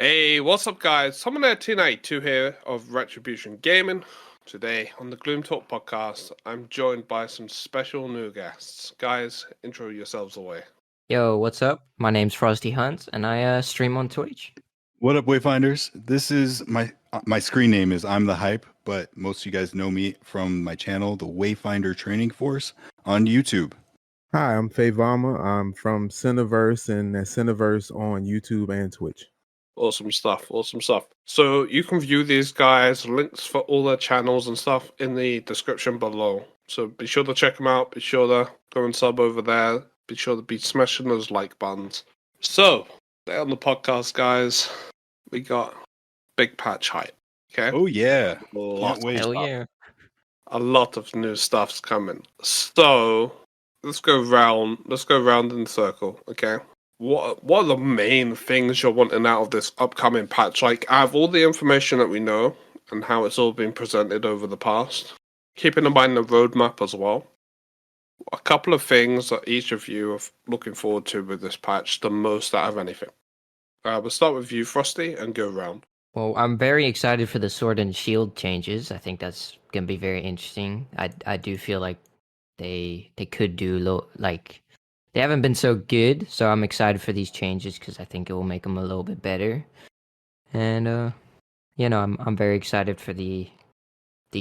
Hey, what's up, guys? Someone there, T92 here of Retribution Gaming. Today on the Gloom Talk podcast, I'm joined by some special new guests. Guys, intro yourselves away. Yo, what's up? My name's Frosty Hunt, and I stream on Twitch. What up, Wayfinders? This is my screen name is I'm the Hype, but most of you guys know me from my channel, the Wayfinder Training Force, on YouTube. Hi, I'm Favama. I'm from Synniverse and Synniverse on YouTube and Twitch. Awesome stuff, awesome stuff. So you can view these guys, links for all their channels and stuff in the description below. So be sure to check them out. Be sure to go and sub over there. Be sure to be smashing those like buttons. So, today on the podcast, guys, we got big patch hype. Okay? Oh yeah. Can't wait. Hell yeah. A lot of new stuff's coming. So let's go round in a circle, okay? What are the main things you're wanting out of this upcoming patch? Like, out of all the information that we know and how it's all been presented over the past, keeping in mind the roadmap as well, a couple of things that each of you are looking forward to with this patch the most out of anything. We'll start with you, Frosty, and go around. Well, I'm very excited for the sword and shield changes. I think that's gonna be very interesting. I do feel like they could do they haven't been so good, so I'm excited for these changes because I think it will make them a little bit better. And I'm very excited for the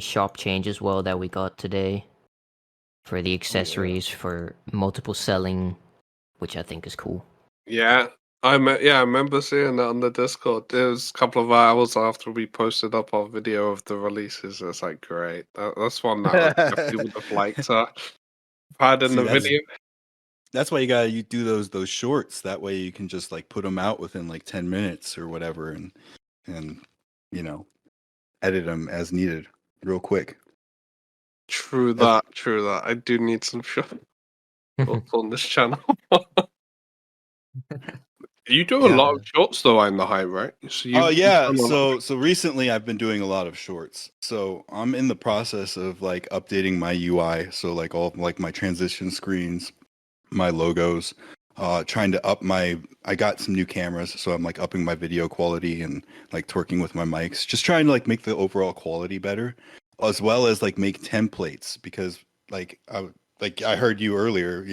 shop change as well that we got today, for the accessories, for multiple selling, which I think is cool. Yeah, I remember seeing that on the Discord. It was a couple of hours after we posted up our video of the releases. It's like, great. That's one that I definitely would have liked to have had in the video. That's why you do those shorts. That way you can just like put them out within like 10 minutes or whatever, and edit them as needed, real quick. True that. I do need some shorts on this channel. You do a lot of shorts though in the Hype, right? So So recently I've been doing a lot of shorts. So I'm in the process of like updating my UI. So like all of, like my transition screens, my logos, trying to I got some new cameras, so I'm like upping my video quality and like twerking with my mics, just trying to like make the overall quality better, as well as like make templates, because I heard you earlier,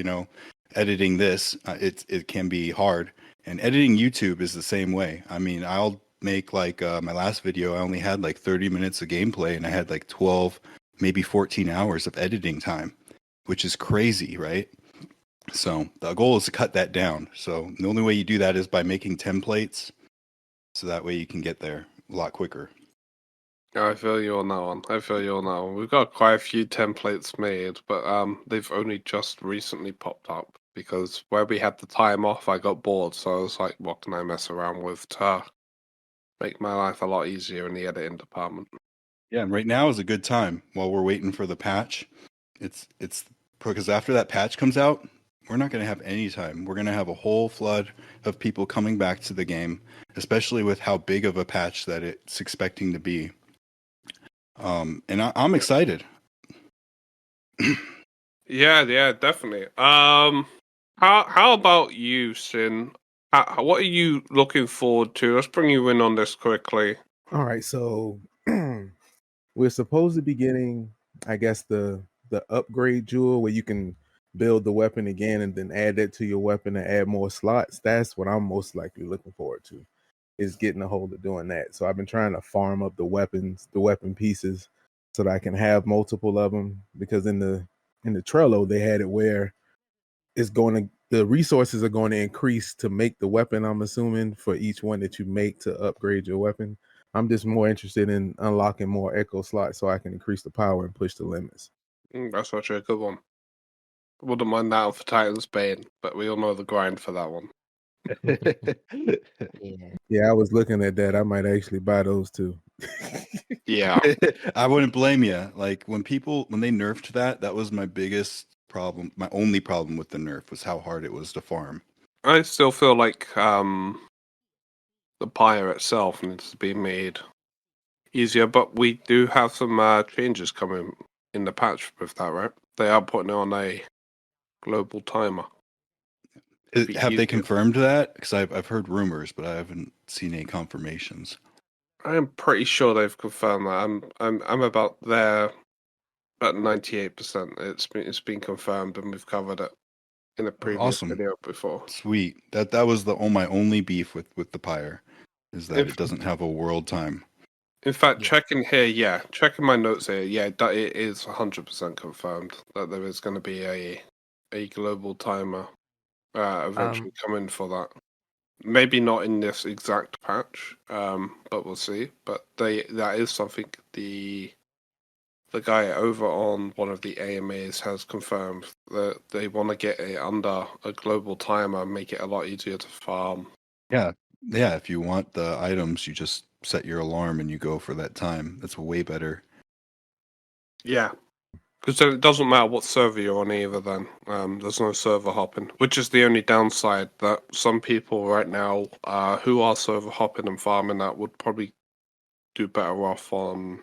editing this, it can be hard, and editing YouTube is the same way. I mean, I'll make like my last video, I only had like 30 minutes of gameplay and I had like 12, maybe 14 hours of editing time, which is crazy, right? So the goal is to cut that down. So the only way you do that is by making templates, so that way you can get there a lot quicker. I feel you on that one. We've got quite a few templates made, but they've only just recently popped up because where we had the time off, I got bored. So I was like, what can I mess around with to make my life a lot easier in the editing department? Yeah, and right now is a good time while we're waiting for the patch. It's because after that patch comes out, we're not going to have any time. We're going to have a whole flood of people coming back to the game, especially with how big of a patch that it's expecting to be. And I'm excited. Yeah, definitely. How about you, Sin? What are you looking forward to? Let's bring you in on this quickly. All right, so we're supposed to be getting, I guess, the upgrade jewel where you can build the weapon again and then add that to your weapon and add more slots. That's what I'm most likely looking forward to, is getting a hold of doing that. So I've been trying to farm up the weapon pieces so that I can have multiple of them, because in the Trello they had it where the resources are going to increase to make the weapon, I'm assuming, for each one that you make to upgrade your weapon. I'm just more interested in unlocking more echo slots so I can increase the power and push the limits. That's actually a good one. Wouldn't mind that for Titan's Bane, but we all know the grind for that one. Yeah, I was looking at that. I might actually buy those too. Yeah. I wouldn't blame you. Like when they nerfed that was my biggest problem. My only problem with the nerf was how hard it was to farm. I still feel like the pyre itself needs to be made easier, but we do have some changes coming in the patch with that, right? They are putting it on a global timer. be Have they easier. confirmed that? Because I've heard rumors, but I haven't seen any confirmations. I am pretty sure they've confirmed that. I'm about there at 98%. It's been confirmed, and we've covered it in a previous Awesome. video before. Sweet. That was my only beef with the Pyre, is that it doesn't have a world time. In fact, Yeah. checking my notes here, it is 100% confirmed that there is going to be a global timer eventually coming for that. Maybe not in this exact patch, but we'll see. But that is something the guy over on one of the AMAs has confirmed, that they want to get it under a global timer, make it a lot easier to farm. Yeah. If you want the items, you just set your alarm and you go for that time. That's way better. Yeah. Because then it doesn't matter what server you're on either then. There's no server hopping, which is the only downside, that some people right now who are server hopping and farming that would probably do better off on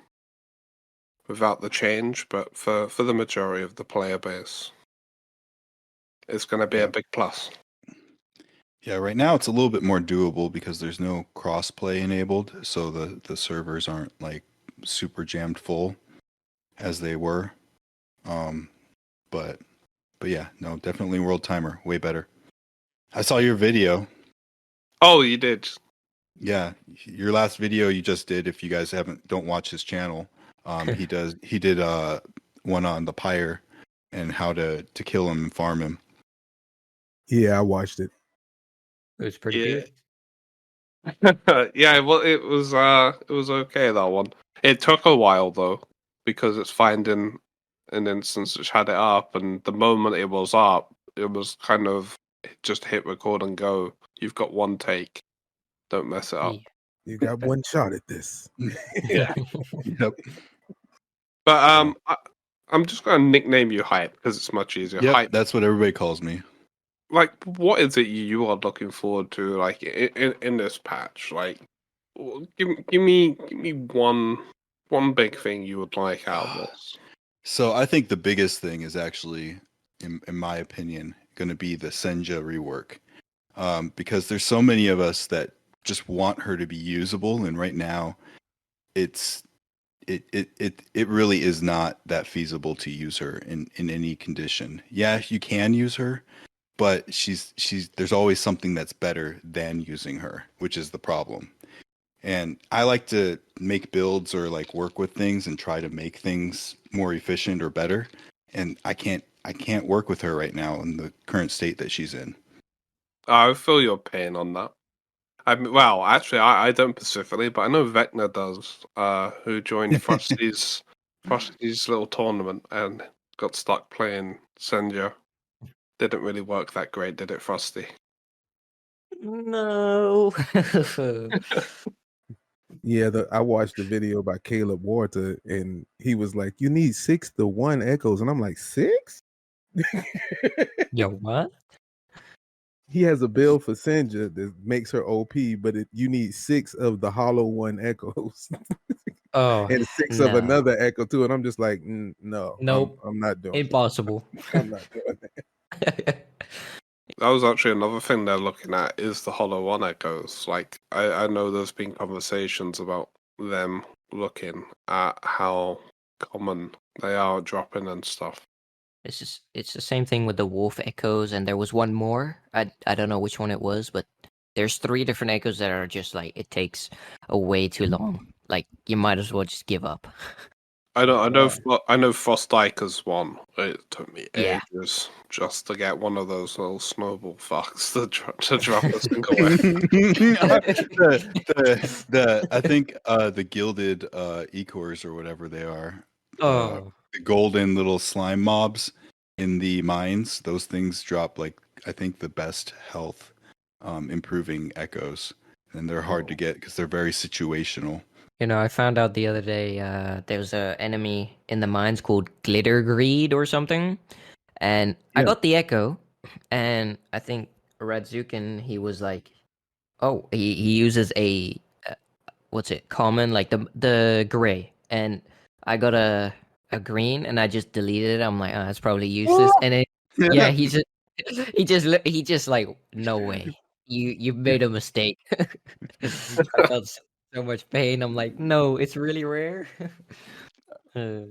without the change. But for the majority of the player base, it's going to be a big plus. Yeah, right now it's a little bit more doable because there's no crossplay enabled, so the servers aren't like super jammed full as they were. But yeah, no, definitely world timer, way better. I saw your video. Oh, you did? Yeah, your last video you just did. If you guys don't watch his channel, he did one on the Pyre and how to kill him and farm him. Yeah, I watched it. It was pretty good. Yeah, well, it was okay, that one. It took a while though, because it's finding an instance which had it up, and the moment it was up, it was kind of just hit record and go. You've got one take. Don't mess it up. You got one shot at this. Yeah. Yep. But I'm just gonna nickname you Hype because it's much easier. Yep, Hype. that's what everybody calls me. Like, what is it you are looking forward to, like in this patch? Like, give me one big thing you would like out of this. So I think the biggest thing is actually, in my opinion, going to be the Senja rework, because there's so many of us that just want her to be usable, and right now, it really is not that feasible to use her in any condition. Yeah, you can use her, but there's always something that's better than using her, which is the problem. And I like to make builds or like work with things and try to make things more efficient or better. And I can't work with her right now in the current state that she's in. I feel your pain on that. Well, actually, I don't specifically, but I know Vecna does. Who joined Frosty's little tournament and got stuck playing Senja. Didn't really work that great, did it, Frosty? No. Yeah, I watched the video by Caleb Warta, and he was like, "You need 6 to 1 echoes," and I'm like, 6? Yo, what? He has a build for Senja that makes her OP, but you need 6 of the hollow 1 echoes. Oh, and 6 of another echo too, and I'm just like, no, nope, I'm not doing impossible. I'm not doing that. That was actually another thing they're looking at, is the Hollow One echoes. Like, I know there's been conversations about them looking at how common they are dropping and stuff. It's the same thing with the wolf echoes, and there was one more. I don't know which one it was, but there's 3 different echoes that are just like, it takes way too long. Like, you might as well just give up. I know Frostike's one. It took me Yeah. ages just to get one of those little snowball fucks to drop a single one. I think the gilded ecors or whatever they are. Oh, The golden little slime mobs in the mines, those things drop like, I think, the best health improving echoes, and they're hard to get because they're very situational. you know, I found out the other day there was an enemy in the mines called Glitter Greed or something, and I got the echo, and I think Radzukin, he was like, oh, he uses a what's it, common, like the gray, and I got a green, and I just deleted it. I'm like, oh, that's probably useless. And then, yeah, he just like, no way. You made a mistake. I felt so much pain. I'm like, no, it's really rare. Uh,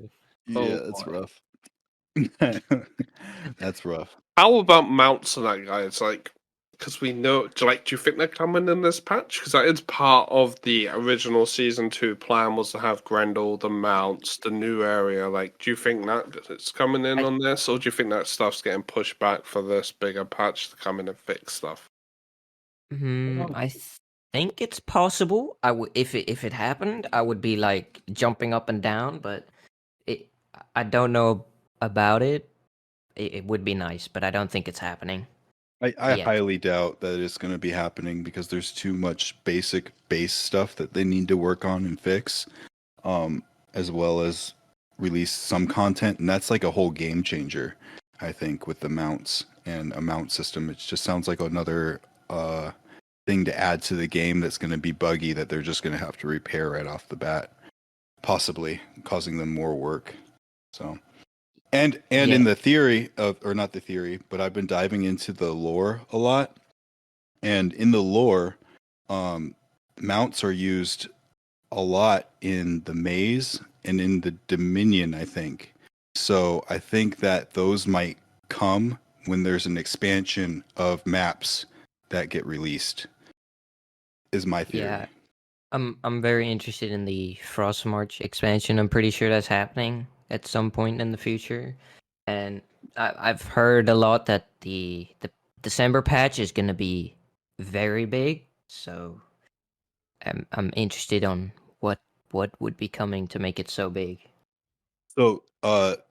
Yeah, Oh that's boy. rough. That's rough. How about mounts and that, guys? Like, because we know, do you think they're coming in this patch? Because that is part of the original season 2 plan, was to have Grendel, the mounts, the new area. Like, do you think that it's coming in I- on this, or do you think that stuff's getting pushed back for this bigger patch to come in and fix stuff? I think it's possible. If it happened, I would be like jumping up and down. But it, I don't know about it. It would be nice, but I don't think it's happening I yet. highly doubt that it's going to be happening because there's too much basic base stuff that they need to work on and fix, as well as release some content, and that's like a whole game changer. I think with the mounts and a mount system, it just sounds like another thing to add to the game that's going to be buggy that they're just going to have to repair right off the bat, possibly causing them more work. So. And Yeah. in the theory of, or not the theory, but I've been diving into the lore a lot. And in the lore, mounts are used a lot in the maze and in the Dominion, I think. So I think that those might come when there's an expansion of maps that get released, is my theory. Yeah. I'm very interested in the Frost March expansion. I'm pretty sure that's happening at some point in the future. And I've heard a lot that the December patch is going to be very big. So I'm interested on what would be coming to make it so big. So,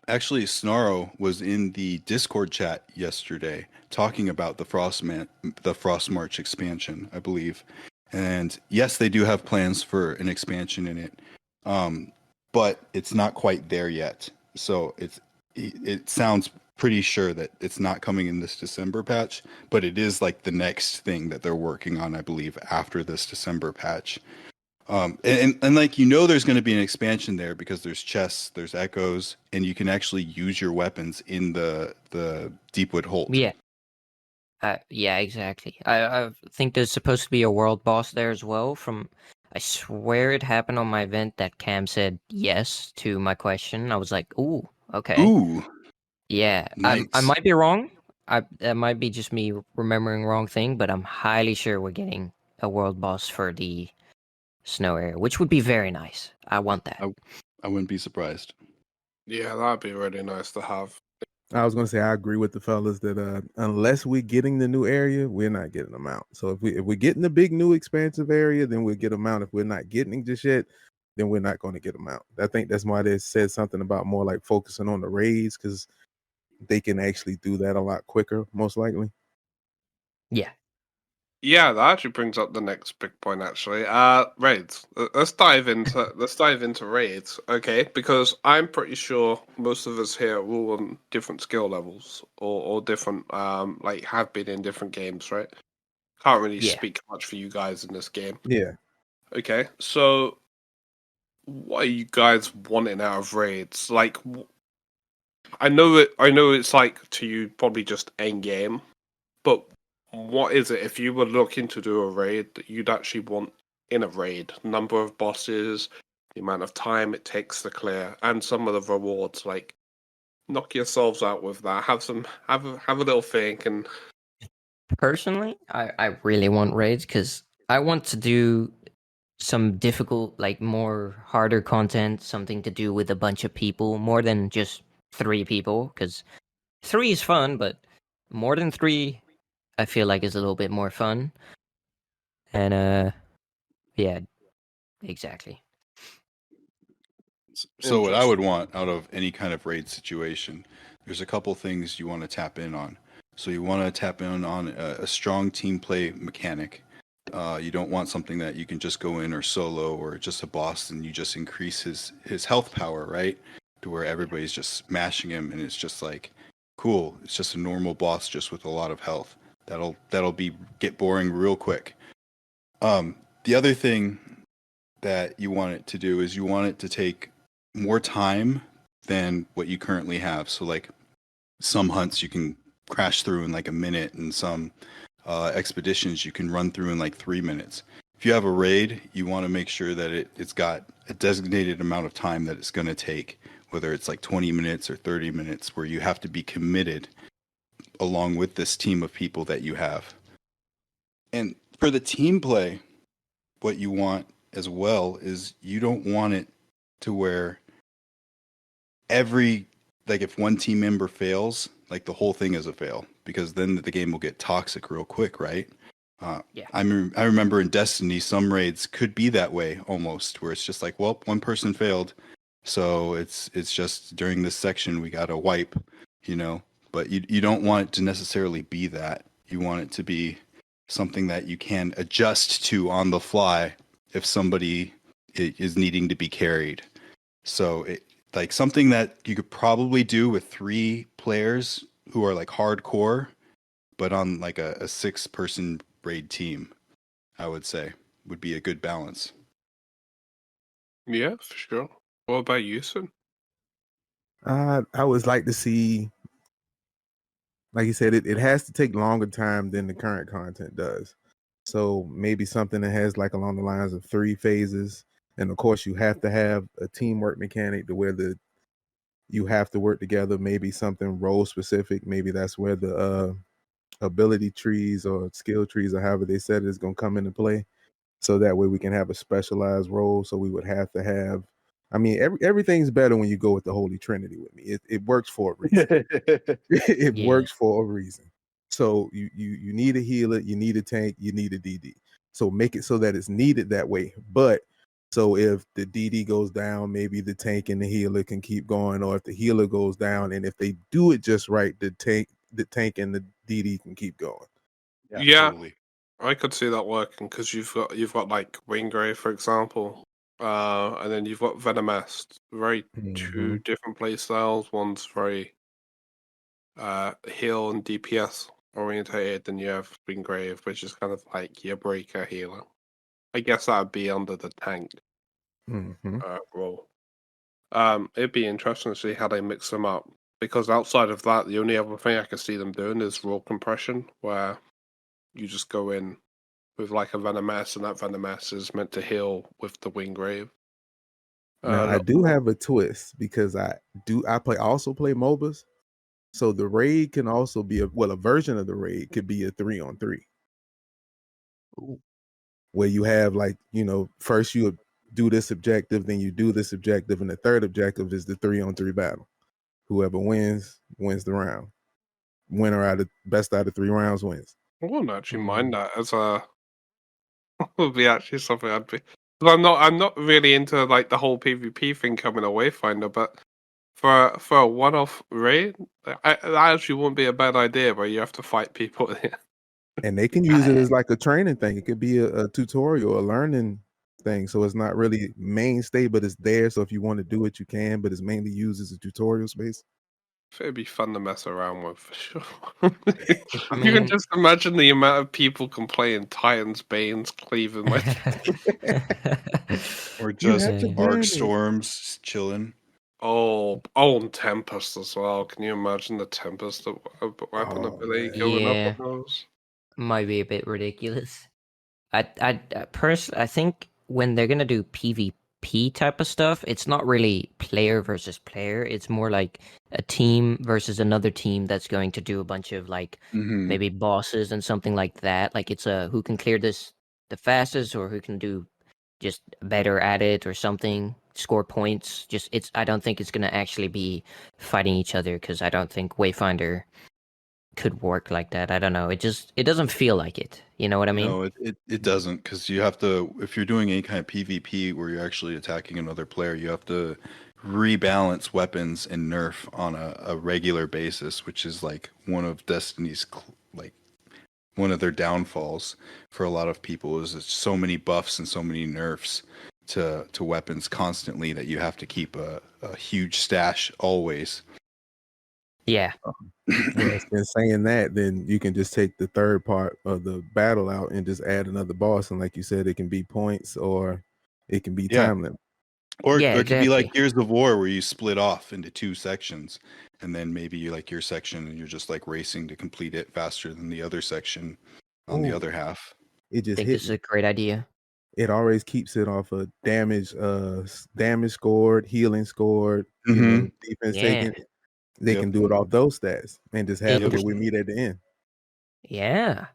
actually, Snarl was in the Discord chat yesterday talking about the Frost March expansion, I believe. And yes, they do have plans for an expansion in it, but it's not quite there yet. So it sounds pretty sure that it's not coming in this December patch, but it is like the next thing that they're working on, I believe, after this December patch. And like there's going to be an expansion there because there's chests, there's echoes, and you can actually use your weapons in the Deepwood Holt. Yeah. Yeah, exactly. I think there's supposed to be a world boss there as well. I swear it happened on my event that Cam said yes to my question. I was like, ooh, okay. Ooh, Yeah, I nice. might be wrong. That might be just me remembering wrong thing, but I'm highly sure we're getting a world boss for the snow area, which would be very nice. I want that. I wouldn't be surprised. Yeah, that'd be really nice to have. I was gonna say I agree with the fellas that unless we're getting the new area, we're not getting them out. So if we're getting the big new expansive area, then we'll get them out. If we're not getting it just yet, then we're not going to get them out. I think that's why they said something about more like focusing on the raids because they can actually do that a lot quicker, most likely. Yeah. Yeah, that actually brings up the next big point. Actually, raids. Let's dive into raids, okay? Because I'm pretty sure most of us here are all on different skill levels or different, like have been in different games, right? Can't really Yeah. speak much for you guys in this game. Yeah. Okay, so what are you guys wanting out of raids? Like, I know it's like to you probably just end game, but what is it if you were looking to do a raid that you'd actually want in a raid? Number of bosses, the amount of time it takes to clear, and some of the rewards. Like, knock yourselves out with that. Have a little think, and Personally, I really want raids because I want to do some difficult, like more harder content, something to do with a bunch of people, more than just 3 people. Because 3 is fun, but more than 3, I feel like is a little bit more fun. And yeah, exactly. So what I would want out of any kind of raid situation, there's a couple things you want to tap in on. So you want to tap in on a strong team play mechanic. You don't want something that you can just go in or solo or just a boss and you just increase his health power, right? To where everybody's just smashing him and it's just like, cool. It's just a normal boss just with a lot of health. That'll get boring real quick. The other thing that you want it to do is you want it to take more time than what you currently have. So like some hunts you can crash through in like a minute, and some expeditions you can run through in like 3 minutes. If you have a raid, you want to make sure that it's got a designated amount of time that it's going to take, whether it's like 20 minutes or 30 minutes, where you have to be committed along with this team of people that you have. And for the team play, what you want as well is you don't want it to where if one team member fails, like the whole thing is a fail, because then the game will get toxic real quick, right? Yeah. I remember in Destiny, some raids could be that way almost, where it's just like, well, one person failed, so it's just during this section we got to wipe, But you don't want it to necessarily be that. You want it to be something that you can adjust to on the fly if somebody is needing to be carried. So like something that you could probably do with 3 players who are like hardcore, but on like a 6-person raid team, I would say would be a good balance. Yeah, for sure. What about you, Sin? I would like to see, like you said, it has to take longer time than the current content does. So maybe something that has like along the lines of 3 phases. And of course, you have to have a teamwork mechanic to where you have to work together. Maybe something role specific. Maybe that's where the ability trees or skill trees or however they said it is going to come into play. So that way we can have a specialized role. So we would have to have, I mean, everything's better when you go with the Holy Trinity with me. It works for a reason. It Yeah. works for a reason. So you need a healer, you need a tank, you need a DD. So make it so that it's needed that way. But so if the DD goes down, maybe the tank and the healer can keep going, or if the healer goes down, and if they do it just right, the tank and the DD can keep going. Yeah. Totally. I could see that working because you've got like Wingrave, for example, and then you've got Venomast. Very two different play styles. One's very heal and DPS orientated, then you have Wingrave, which is kind of like your breaker healer. I guess that would be under the tank role. It'd be interesting to see how they mix them up, because outside of that, the only other thing I could see them doing is raw compression, where you just go in with like a Venomous, and that Venomous is meant to heal with the Wingrave. Now I do have a twist because I also play MOBAs. So the raid can also be a version of the raid could be a 3-on-3. Where you have like, first you do this objective, then you do this objective, and the third objective is the 3-on-3 battle. Whoever wins the round. Winner best out of 3 rounds wins. I wouldn't actually mind that as a would be actually something I'd be. I'm not really into like the whole PvP thing coming a Wayfinder, but for a one-off raid, that actually wouldn't be a bad idea, where you have to fight people. And they can use it as like a training thing. It could be a tutorial, a learning thing. So it's not really mainstay, but it's there. So if you want to do it, you can. But it's mainly used as a tutorial space. It'd be fun to mess around with for sure. I You can mean- just imagine the amount of people complaining Titans, Banes, cleaving my. Or just have to burn arc it. storms chilling. and Tempest as well. Can you imagine the Tempest weapon Oh, ability man. going Yeah. up on those? Might be a bit ridiculous. I personally, I think when they're gonna do PvP type of stuff, it's not really player versus player. It's more like a team versus another team that's going to do a bunch of like Mm-hmm. maybe bosses and something like that. Like it's a who can clear this the fastest, or who can do just better at it or something, score points. I don't think it's gonna actually be fighting each other, because I don't think Wayfinder could work like that. I don't know. It doesn't feel like it. You know what I mean? No, it doesn't, because you have to, if you're doing any kind of PvP where you're actually attacking another player, you have to rebalance weapons and nerf on a regular basis, which is like one of Destiny's one of their downfalls for a lot of people, is it's so many buffs and so many nerfs to weapons constantly that you have to keep a huge stash always. Yeah. Well, in saying that, then you can just take the third part of the battle out and just add another boss. And like you said, it can be points or it can be Yeah. time limit. Or Yeah, it could be like exactly. Gears of War where you split off into 2 sections, and then maybe you like your section and you're just like racing to complete it faster than the other section on the Oh, other half. it I just think hit this is me. a great idea. It always keeps it off of damage, damage scored, healing scored, Mm-hmm. defense Yeah. taken. They Yep. can do it off those stats and just have it where we Interesting. meet at the end. Yeah.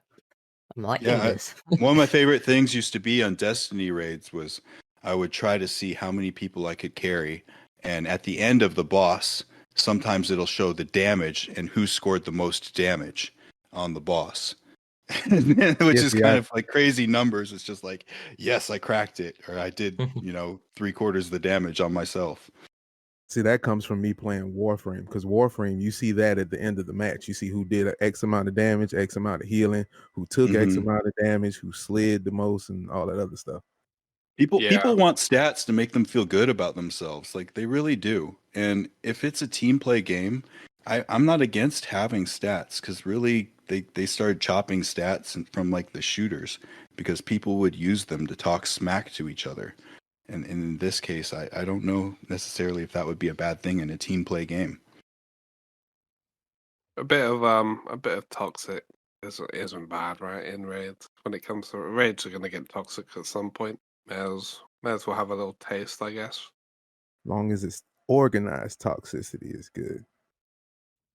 I'm liking Yeah. this. One of my favorite things used to be on Destiny raids was I would try to see how many people I could carry, and at the end of the boss, sometimes it'll show the damage and who scored the most damage on the boss. Which Yes, is kind yeah. of like crazy numbers. It's just like, yes, I cracked it, or I did, 3/4 of the damage on myself. See, that comes from me playing Warframe, because Warframe, you see that at the end of the match. You see who did a X amount of damage, X amount of healing, who took X Hmm. amount of damage, who slid the most, and all that other stuff. People want stats to make them feel good about themselves, like they really do. And if it's a team play game, I'm not against having stats because really they started chopping stats from like the shooters because people would use them to talk smack to each other. And in this case, I don't know necessarily if that would be a bad thing in a team play game. A bit of toxic isn't bad, right? In raids, when it comes to raids, are going to get toxic at some point. May as well have a little taste, I guess. Long as it's organized toxicity is good.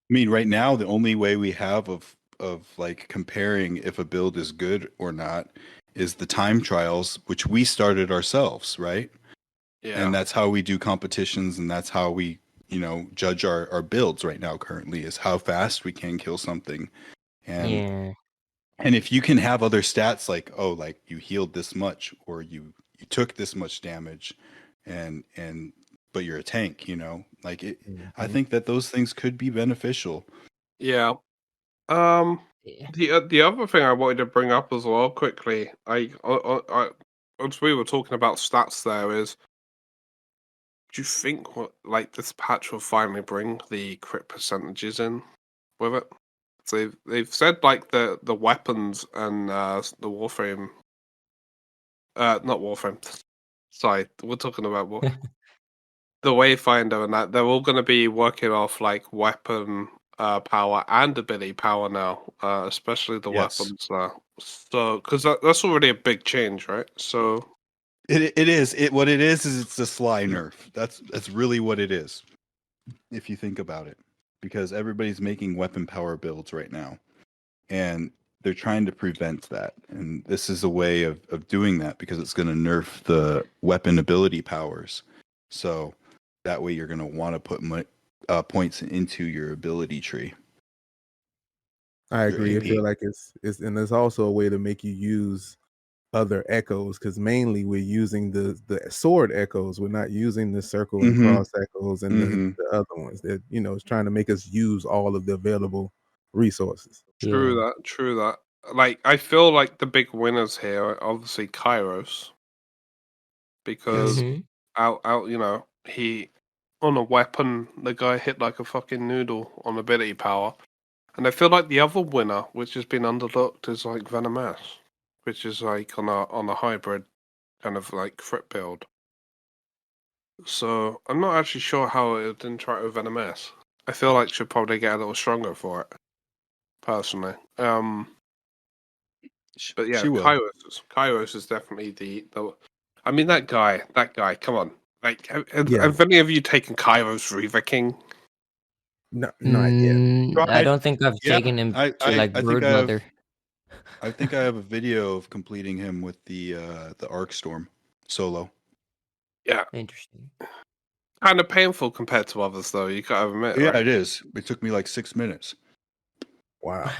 I mean, right now the only way we have of like comparing if a build is good or not is the time trials, which we started ourselves, right? Yeah, And that's how we do competitions, and that's how we, judge our builds right now currently is how fast we can kill something. And Yeah. and if you can have other stats like, oh, like you healed this much or you took this much damage and but you're a tank, like it, I Mhm. think that those things could be beneficial. yeah. Um, Yeah. the other thing I wanted to bring up as well quickly, as we were talking about stats, there is. Do you think like this patch will finally bring the crit percentages in with it? So they've said like the weapons and the Warframe, not Warframe. Sorry, we're talking about the Wayfinder and that they're all going to be working off like weapon power and ability power now, especially the Yes. weapons now. So because that's already a big change, right? So It is. What it is it's a sly nerf. That's really what it is. If you think about it. Because everybody's making weapon power builds right now. And they're trying to prevent that. And this is a way of doing that because it's going to nerf the weapon ability powers. So that way you're going to want to put points into your ability tree. I Your agree. I AP. feel like it's and there's also a way to make you use other echoes, because mainly we're using the sword echoes. We're not using the circle and Mm-hmm. cross echoes and Mm-hmm. the other ones. That it's trying to make us use all of the available resources. true Yeah. that, true that. Like I feel like the big winners here are obviously Kairos because Yes. Mm-hmm. out he on a weapon the guy hit like a fucking noodle on ability power, and I feel like the other winner, which has been underlooked, is like Venom, which is like on a hybrid kind of like crit build. So I'm not actually sure how it didn't try with Venom. I feel like should probably get a little stronger for it, personally. But yeah, She will. Kairos is definitely the. I mean that guy. Come on, like Yeah, have any of you taken Kairos Reaver King? no, not yet. I Tried. don't think I've Yeah. taken him I, to I, like I think Brood I have Mother. I think I have a video of completing him with the Arc Storm solo. Yeah, Interesting. kind of painful compared to others, though. You gotta admit, Yeah, right? it is. It took me like 6 minutes. Wow.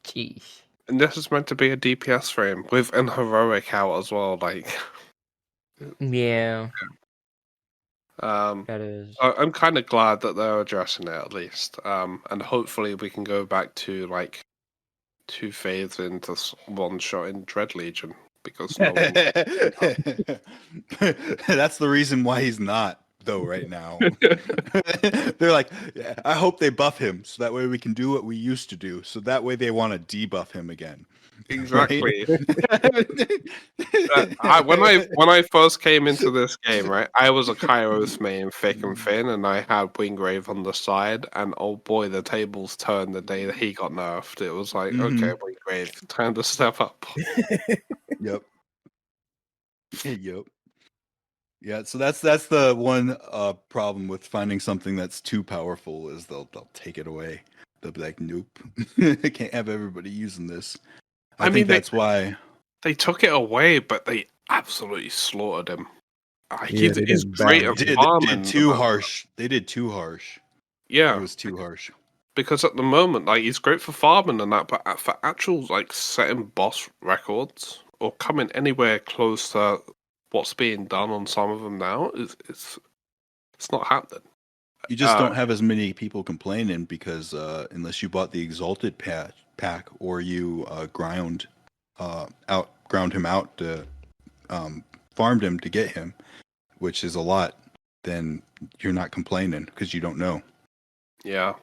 Jeez. And this is meant to be a DPS frame with an heroic out as well. Like, Yeah, um, that is. I'm kind of glad that they're addressing it at least. And hopefully we can go back to like 2 phase into one shot in Dread Legion because no one. That's the reason why he's not though right now. They're like, yeah, I hope they buff him so that way we can do what we used to do. So that way they want to debuff him again. Exactly. When Right? I first came into this game, right, I was a Kairos main, thick and thin, and I had Wingrave on the side. And oh boy, the tables turned the day that he got nerfed. It was like, okay, Wingrave, time to step up. Yep. Yep. Yeah, so that's the one problem with finding something that's too powerful is they'll take it away. They'll be like, nope, I can't have everybody using this. I mean, think that's why they took it away, but they absolutely slaughtered him. Yeah, He's they didn't great balance at it. they farming. did too harsh. They did too harsh. It Yeah, was too harsh. because at the moment, like, he's great for farming and that, but for actual like setting boss records or coming anywhere close to what's being done on some of them now, it's not happening. You just don't have as many people complaining because unless you bought the Exalted pack or you ground him out to farmed him to get him, which is a lot, then you're not complaining because you don't know. Yeah.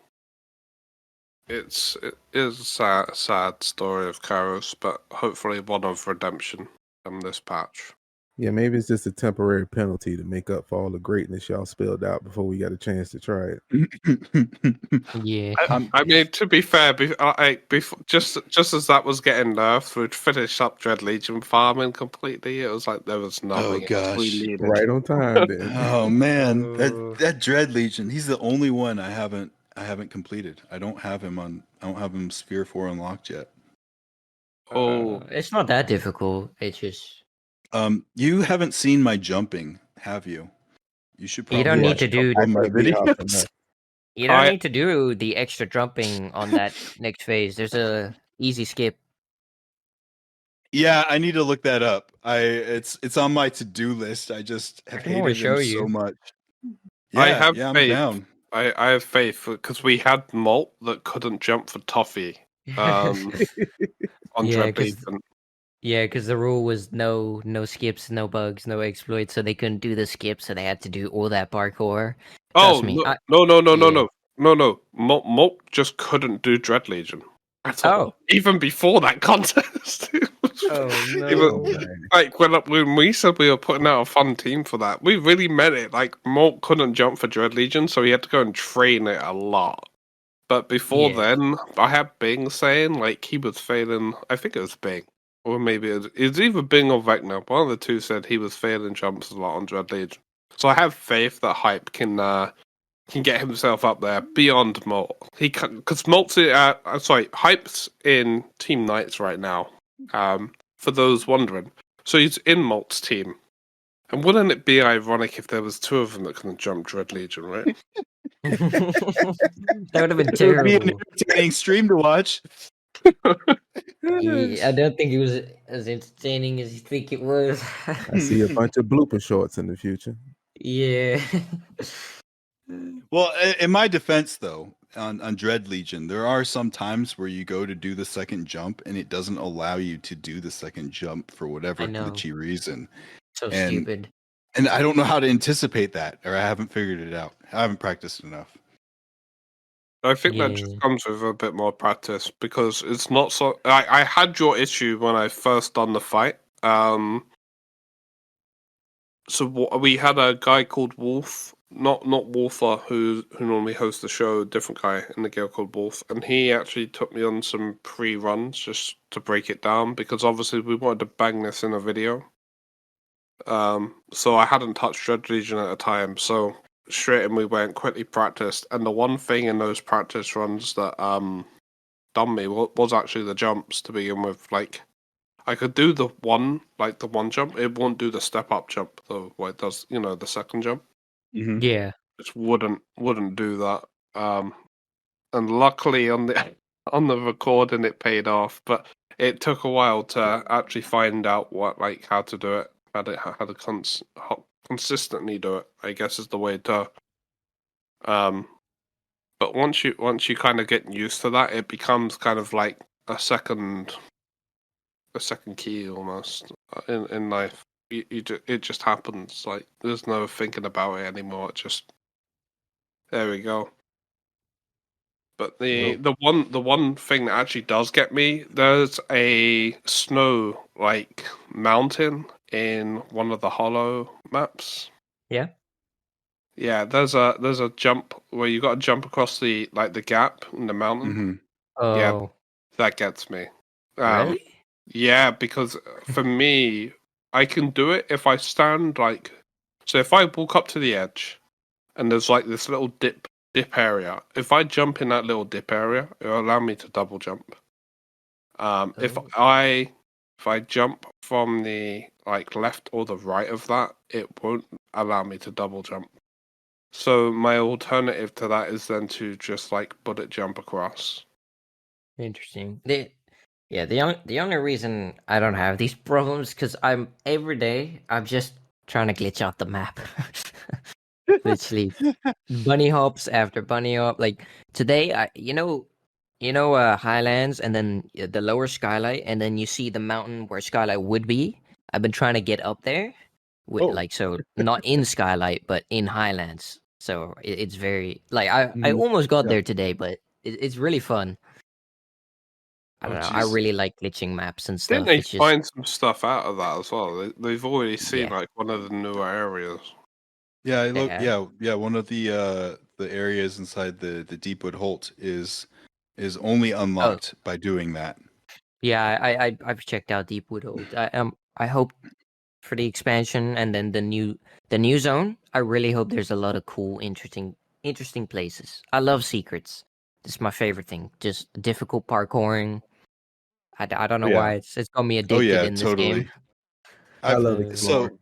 It is a sad story of Kairos, but hopefully one of redemption from this patch. Yeah, maybe it's just a temporary penalty to make up for all the greatness y'all spilled out before we got a chance to try it. Yeah. I mean, to be fair, just as that was getting nerfed, we'd finished up Dread Legion farming completely. It was like there was nothing else we gosh. needed. Right on time, then. Oh man, that Dread Legion. He's the only one I haven't completed. I don't have him Sphere 4 unlocked yet. Oh, It's not that difficult. It's just You haven't seen my jumping, have you? You should probably you don't need watch to a couple do of my Actually, hopping videos. up. you don't I- need to do the extra jumping on that next phase. There's a easy skip. Yeah, I need to look that up. It's on my to-do list. I just have can always hated him show so you. much. I Yeah, have yeah, I'm faith. down. I have faith because we had Malt that couldn't jump for Toffee on Yeah, Dread 'cause- Legion. Yeah, because the rule was no skips, no bugs, no exploits, so they couldn't do the skips, so they had to do all that parkour. Trust Oh me. no! Malt just couldn't do Dread Legion at all. Oh. Even before that contest. Oh It was- no! like when we said we were putting out a fun team for that, we really meant it. Like Malt couldn't jump for Dread Legion, so he had to go and train it a lot. But before Yeah. then, I had Bing saying like he was failing. I think it was Bing, or maybe it was either Bing or Vecna. One of the two said he was failing jumps a lot on Dread Legion. So I have faith that Hype can get himself up there beyond Malt. He can, because Malt's Hype's in Team Knights right now. For those wondering, so he's in Malt's team. And wouldn't it be ironic if there was two of them that couldn't jump Dread Legion, right? That would have been It would be an terrible. entertaining stream to watch. Yeah, I don't think it was as entertaining as you think it was. I see a bunch of blooper shorts in the future. Yeah. Well, in my defense, though, on Dread Legion, there are some times where you go to do the second jump and it doesn't allow you to do the second jump for whatever I know. glitchy reason. So And- stupid. And I don't know how to anticipate that, or I haven't figured it out. I haven't practiced enough. I think that Yeah. just comes with a bit more practice because it's not so. I had your issue when I first done the fight. So we had a guy called Wolf, not Wolfer, who normally hosts the show. A different guy in the guild called Wolf, and he actually took me on some pre-runs just to break it down because obviously we wanted to bang this in a video. So I hadn't touched Dread Legion at a time, so straight in we went, quickly practiced, and the one thing in those practice runs that done me was actually the jumps to begin with. Like I could do the one jump, it won't do the step up jump though. What it does, the second jump, Yeah. just wouldn't do that. And luckily on the on the recording it paid off, but it took a while to actually find out how to do it. How to consistently do it, I guess, is the way to. But once you kind of get used to that, it becomes kind of like a second key almost in life. It just happens. Like there's no thinking about it anymore. It just there we go. But the one thing that actually does get me, there's a snow like mountain in one of the hollow maps. Yeah. Yeah, there's a jump where you got to jump across the gap in the mountain. Hmm. Yeah, Oh, that gets me. really? Yeah, because for me, I can do it if I stand so if I walk up to the edge and there's like this little dip area. If I jump in that little dip area, it'll allow me to double jump. If Oh. I jump from the left or the right of that, it won't allow me to double jump. So my alternative to that is then to just bullet jump across. Interesting. The only reason I don't have these problems because every day I'm just trying to glitch out the map. Literally, bunny hops after bunny hop. Like today, Highlands, and then the lower skylight, and then you see the mountain where skylight would be. I've been trying to get up there, with Oh. so not in skylight, but in Highlands. So it's very I almost got Yeah. there today, but it's really fun. I don't know. I jeez. really like glitching maps and stuff. Didn't they It's just find some stuff out of that as well? They've already seen Yeah. one of the newer areas. Yeah, I look. Yeah. Yeah. One of the areas inside the Deepwood Holt is only unlocked by doing that. Yeah, I've checked out Deepwood Hold. I hope for the expansion and then the new zone. I really hope there's a lot of cool, interesting places. I love secrets. This is my favorite thing. Just difficult parkouring. I don't know Yeah. why it's got me Oh addicted yeah, in this totally. game. I love Uh, exploring.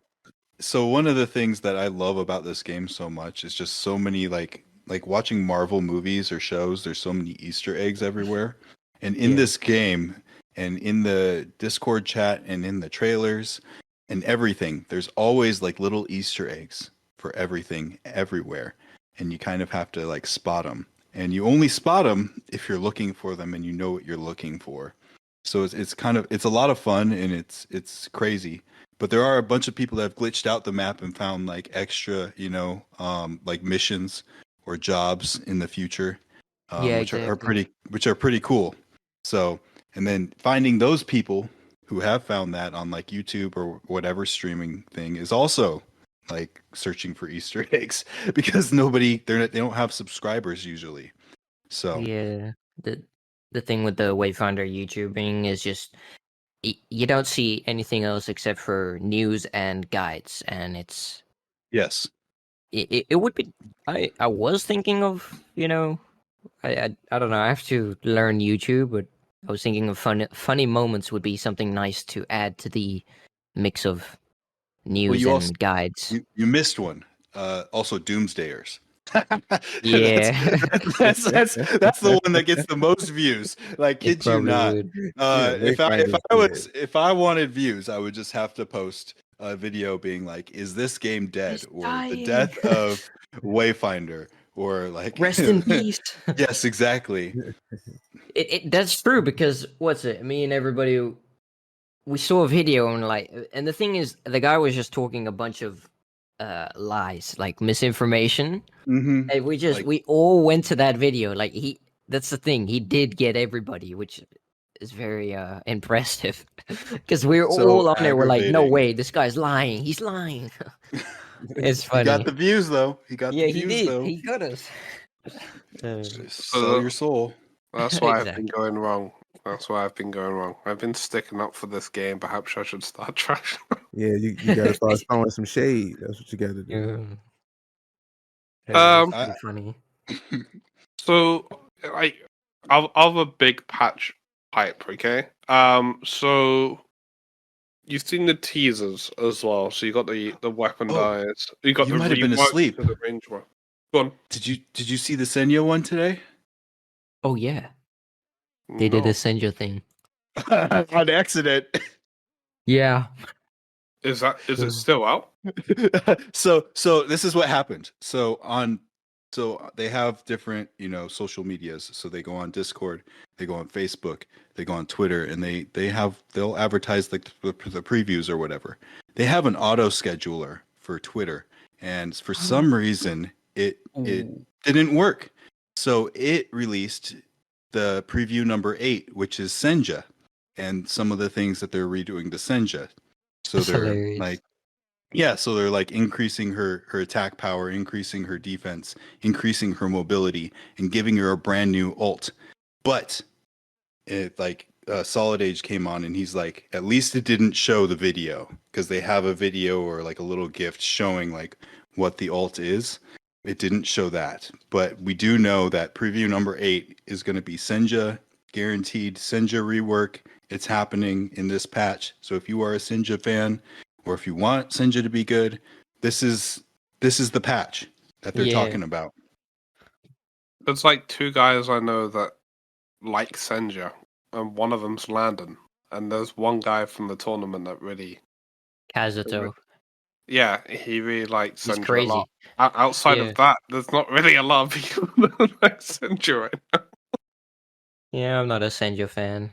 So one of the things that I love about this game so much is just so many like watching Marvel movies or shows. There's so many Easter eggs everywhere, and in Yeah. this game and in the Discord chat and in the trailers and everything, there's always like little Easter eggs for everything everywhere, and you kind of have to like spot them. And you only spot them if you're looking for them and you know what you're looking for. So it's a lot of fun and it's crazy. But there are a bunch of people that have glitched out the map and found like extra, like missions or jobs in the future, Yeah, which are exactly. pretty cool. So, and then finding those people who have found that on like YouTube or whatever streaming thing is also like searching for Easter eggs because they don't have subscribers usually. So Yeah. The thing with the Wayfinder YouTubing is just you don't see anything else except for news and guides, and yes, it would be. I was thinking of I don't know. I have to learn YouTube, but I was thinking of funny moments would be something nice to add to the mix of well news you also and guides. you missed one. Also, Doomsdayers. Yeah, That's the one that gets the most views. Like, it kid you probably not. would. Yeah, If I wanted views, I would just have to post a video being like, "Is this game dead?" He's or "The dying. death of Wayfinder," or like, Rest in peace. Yes, exactly. That's true because what's it? Me and everybody we saw a video and the thing is the guy was just talking a bunch of lies, like misinformation. Mm-hmm. And Like, we all went to that video. Like that's the thing. He did get everybody, which is very impressive. Because we were so all on there. We're like, no aggravating. way, this guy's lying. He's lying. It's He got funny. the views though. He got Yeah, the he views did. though. He got us. Just sell your soul. That's why I've been Exactly. going wrong. That's why I've been going wrong. I've been sticking up for this game. Perhaps I should start trashing. Yeah, you gotta start throwing some shade. That's what you gotta do. Yeah. It's Um, pretty funny. So, of a big patch hype, okay? So you've seen the teasers as well. So you got the weapon Oh, dies. You got you the might have been rework asleep. to the range one. Go on. Did you see the Senja one today? Oh yeah, they did No. a Senja thing. On accident. Yeah. Is it still out? So this is what happened. So they have different, social medias. So they go on Discord, they go on Facebook, they go on Twitter, and they'll advertise the previews or whatever. They have an auto scheduler for Twitter, and for some reason it didn't work. So it released the preview number 8, which is Senja, and some of the things that they're redoing to Senja. So That's they're hilarious. like, yeah, so they're like increasing her attack power, increasing her defense, increasing her mobility, and giving her a brand new ult. But it like Solid Age came on and he's like, at least it didn't show the video, because they have a video or like a little gift showing like what the ult is. It didn't show that, but we do know that preview number 8 is going to be Senja, guaranteed Senja rework. It's happening in this patch. So if you are a Senja fan, or if you want Senja to be good, this is the patch that they're Yeah. talking about. There's like 2 guys I know that like Senja, and one of them's Landon. And there's one guy from the tournament that really, Kazuto. yeah, he really likes He's Senja a crazy. lot. Outside Yeah. of that, there's not really a lot of people that like Senja right now. Yeah, I'm not a Senja fan.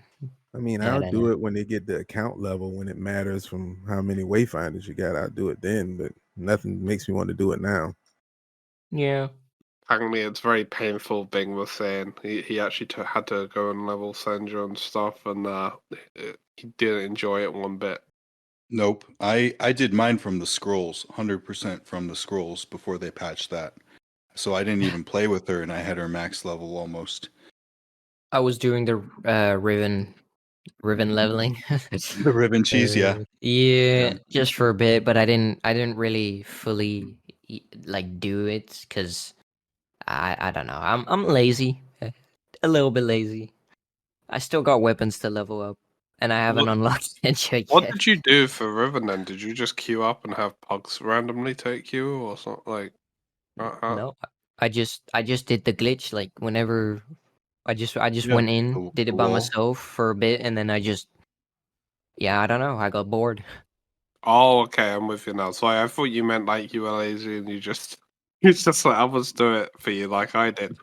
I mean, Yeah, I I'll don't do know. it when they get the account level, when it matters from how many wayfinders you got. I'll do it then, but nothing makes me want to do it now. Yeah. Apparently, it's very painful. Bing was saying he actually had to go and level Senja and stuff, and he didn't enjoy it one bit. Nope. I did mine from the scrolls, 100% from the scrolls before they patched that. So I didn't even play with her, and I had her max level almost. I was doing the Riven leveling. The ribbon cheese, yeah. Yeah, Yeah. just for a bit, but I didn't really fully like do it because I don't know. I'm lazy, a little bit lazy. I still got weapons to level up, and I haven't What- unlocked Senja What yet. did you do for Riven then? Did you just queue up and have pugs randomly take you, or something like? No, I just did the glitch. Like whenever I just Yeah, went in, did the it by wall. myself for a bit, and then I don't know. I got bored. Oh, okay, I'm with you now. So I thought you meant like you were lazy and you just you just let others do it for you, like I did.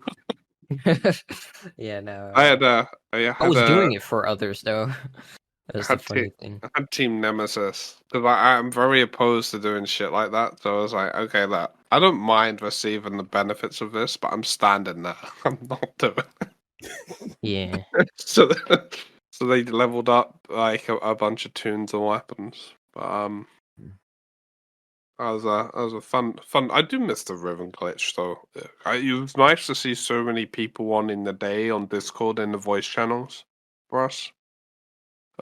Yeah, no. I had I was doing it for others though. That's the had funny thing. I had Team Nemesis because I'm very opposed to doing shit like that. So I was like, okay, look, I don't mind receiving the benefits of this, but I'm standing there. I'm not doing it. Yeah. So, so they leveled up like a bunch of tunes and weapons. But that was a fun. I do miss the Riven glitch though. It was nice to see so many people on in the day on Discord in the voice channels for us.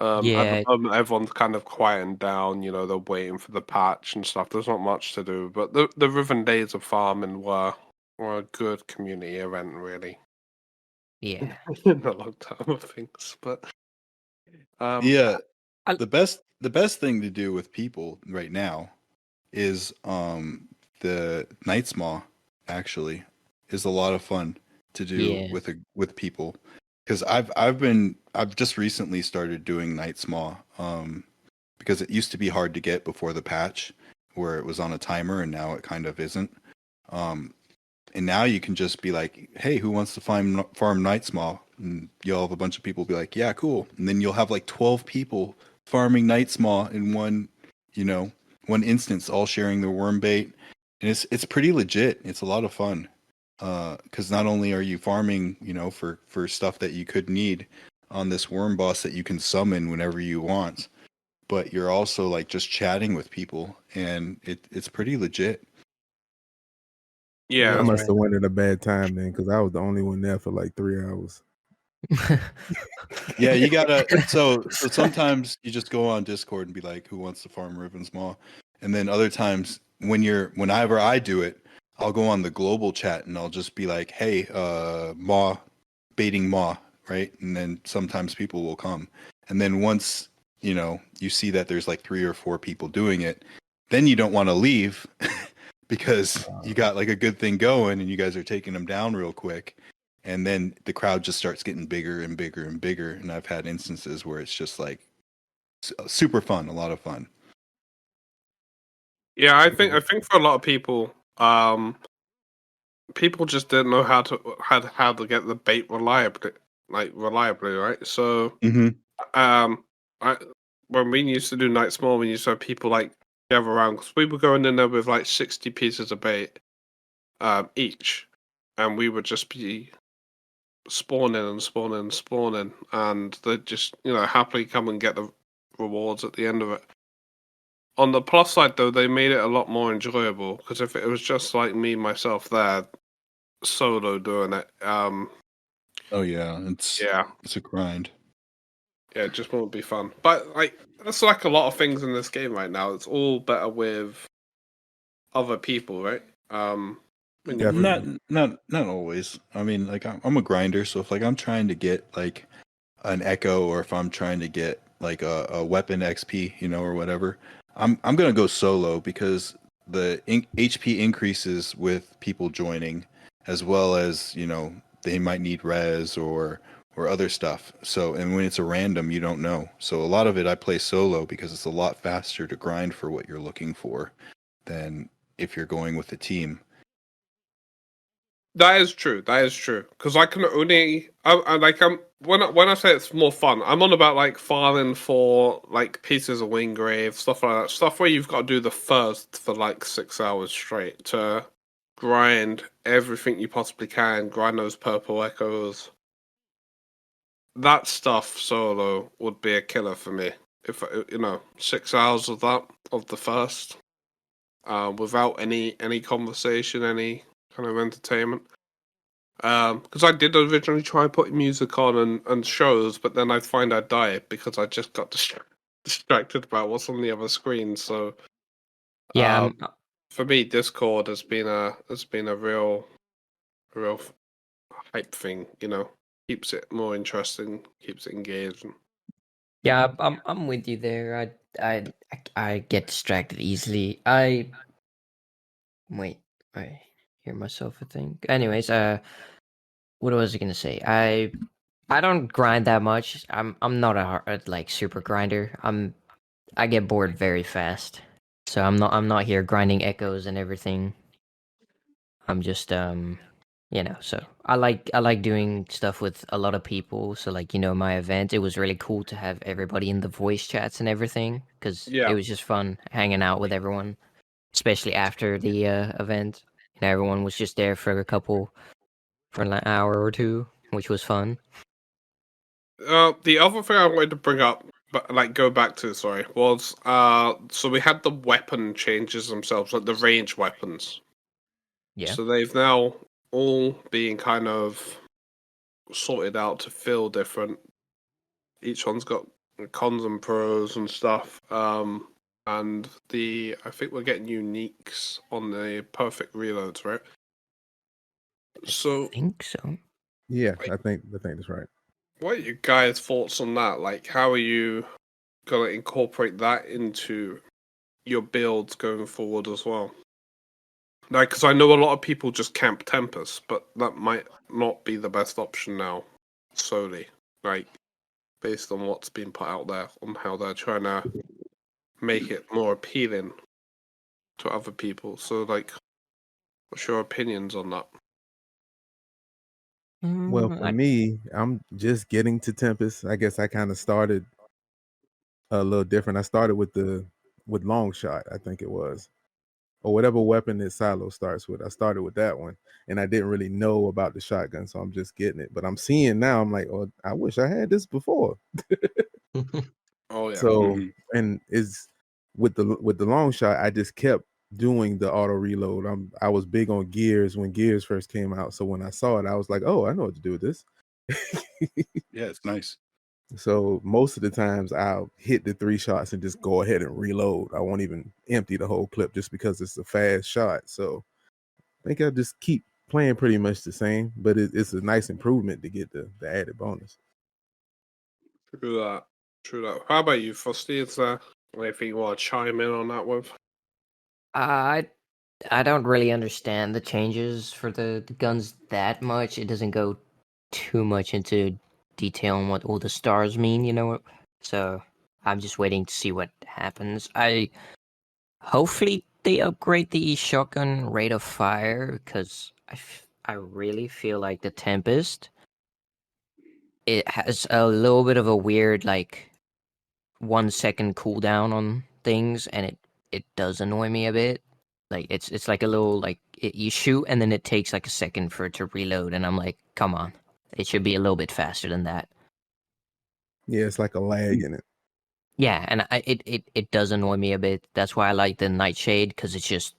At Yeah. the moment, everyone's kind of quieting down. You know, they're waiting for the patch and stuff. There's not much to do, but the Riven days of farming were a good community event, really. Yeah. In the long term of things, but Yeah. I- The best thing to do with people right now is the Night's Maw actually is a lot of fun to do Yeah. with people, because I've just recently started doing Night's Maw because it used to be hard to get before the patch where it was on a timer, and now it kind of isn't. And now you can just be like, hey, who wants to farm Night's Maw? And you'll have a bunch of people be like, yeah, cool. And then you'll have like 12 people farming Night's Maw in one instance, all sharing their worm bait. And it's pretty legit. It's a lot of fun. Because not only are you farming, for stuff that you could need on this worm boss that you can summon whenever you want, but you're also like just chatting with people, and it's pretty legit. yeah, I That's must right. have went at a bad time then, because I was the only one there for like 3 hours. Yeah, you gotta. So sometimes you just go on Discord and be like, "Who wants to farm Riven's Maw?" And then other times, whenever I do it, I'll go on the global chat and I'll just be like, "Hey, Maw, baiting Maw," right? And then sometimes people will come. And then once you see that there's like 3 or 4 people doing it, then you don't want to leave because you got like a good thing going and you guys are taking them down real quick. And then the crowd just starts getting bigger and bigger and bigger. And I've had instances where it's just like super fun, a lot of fun. yeah. I think for a lot of people, people just didn't know how to get the bait reliably, right? So, I when we used to do Night Small, we used to have people like gather around because we were going in there with like 60 pieces of bait, each. and we would just be spawning and spawning and spawning, and they'd just happily come and get the rewards at the end of it. On the plus side, though, they made it a lot more enjoyable, because if it was just like me myself there solo doing it, Oh yeah, it's a grind. yeah, it just won't be fun. But like that's like a lot of things in this game right now. It's all better with other people, right? When you Definitely. Not always. I mean, like I'm a grinder, so if like I'm trying to get like an echo, or if I'm trying to get like a weapon XP, or whatever, I'm gonna go solo because the HP increases with people joining, as well as they might need res or other stuff. So, and when it's a random, you don't know. So a lot of it I play solo because it's a lot faster to grind for what you're looking for than if you're going with a team. That is true. That is true. Because I can only, when I say it's more fun, I'm on about like farming for like pieces of Wingrave, stuff like that. Stuff where you've got to do the first for like 6 hours straight to grind everything you possibly can, grind those purple echoes. That stuff solo would be a killer for me. If 6 hours of that of the first, without any conversation, any kind of entertainment. Because I did originally try putting music on and shows, but then I'd find I'd die because I just got distracted about what's on the other screen. So Yeah, for me, Discord has been a real hype thing. Keeps it more interesting, keeps it engaging. yeah, I'm with you there. I get distracted easily. Wait, I hear myself. I think. Anyways, what was I gonna say? I don't grind that much. I'm not a like super grinder. I get bored very fast. So I'm not here grinding echoes and everything. I'm just so I like doing stuff with a lot of people. So like my event, it was really cool to have everybody in the voice chats and everything because Yeah. it was just fun hanging out with everyone, especially after the event. And everyone was just there for an hour or two, which was fun. The other thing I wanted to bring up, but like go back to, sorry, was so we had the weapon changes themselves, like the range weapons. Yeah. So they've now all been kind of sorted out to feel different. Each one's got cons and pros and stuff. And I think we're getting uniques on the perfect reloads, right? So, I think so. Yeah, I think that's right. what are you guys' thoughts on that? Like, how are you gonna incorporate that into your builds going forward as well? Like, because I know a lot of people just camp Tempest, but that might not be the best option now, solely. Like, based on what's been put out there, on how they're trying to make it more appealing to other people. So, like, what's your opinions on that? Well, for me, I'm just getting to Tempest. I guess I kind of started a little different. I started with long shot, I think it was, or whatever weapon that Silo starts with. I started with that one, and I didn't really know about the shotgun, so I'm just getting it. But I'm seeing now, I'm like, oh, I wish I had this before. Oh yeah. So, and is with the long shot, I just kept doing the auto reload. I was big on Gears when Gears first came out, so when I saw it, I was like, oh, I know what to do with this. Yeah, it's nice. So most of the times I'll hit the 3 shots and just go ahead and reload. I won't even empty the whole clip just because it's a fast shot. So I think I'll just keep playing pretty much the same, but it's a nice improvement to get the added bonus. True that. True that. How about you, Frosty? Is there anything you want to chime in on that with? I I don't really understand the changes for the guns that much. It doesn't go too much into detail on what all the stars mean, So I'm just waiting to see what happens. Hopefully they upgrade the shotgun rate of fire because I really feel like the Tempest, it has a little bit of a weird 1 second cooldown on things, and it does annoy me a bit. Like it's like a little like you shoot and then it takes like a second for it to reload, and I'm like, come on, it should be a little bit faster than that. Yeah, it's like a lag in it. Yeah, and it does annoy me a bit. That's why I like the Nightshade, because it's just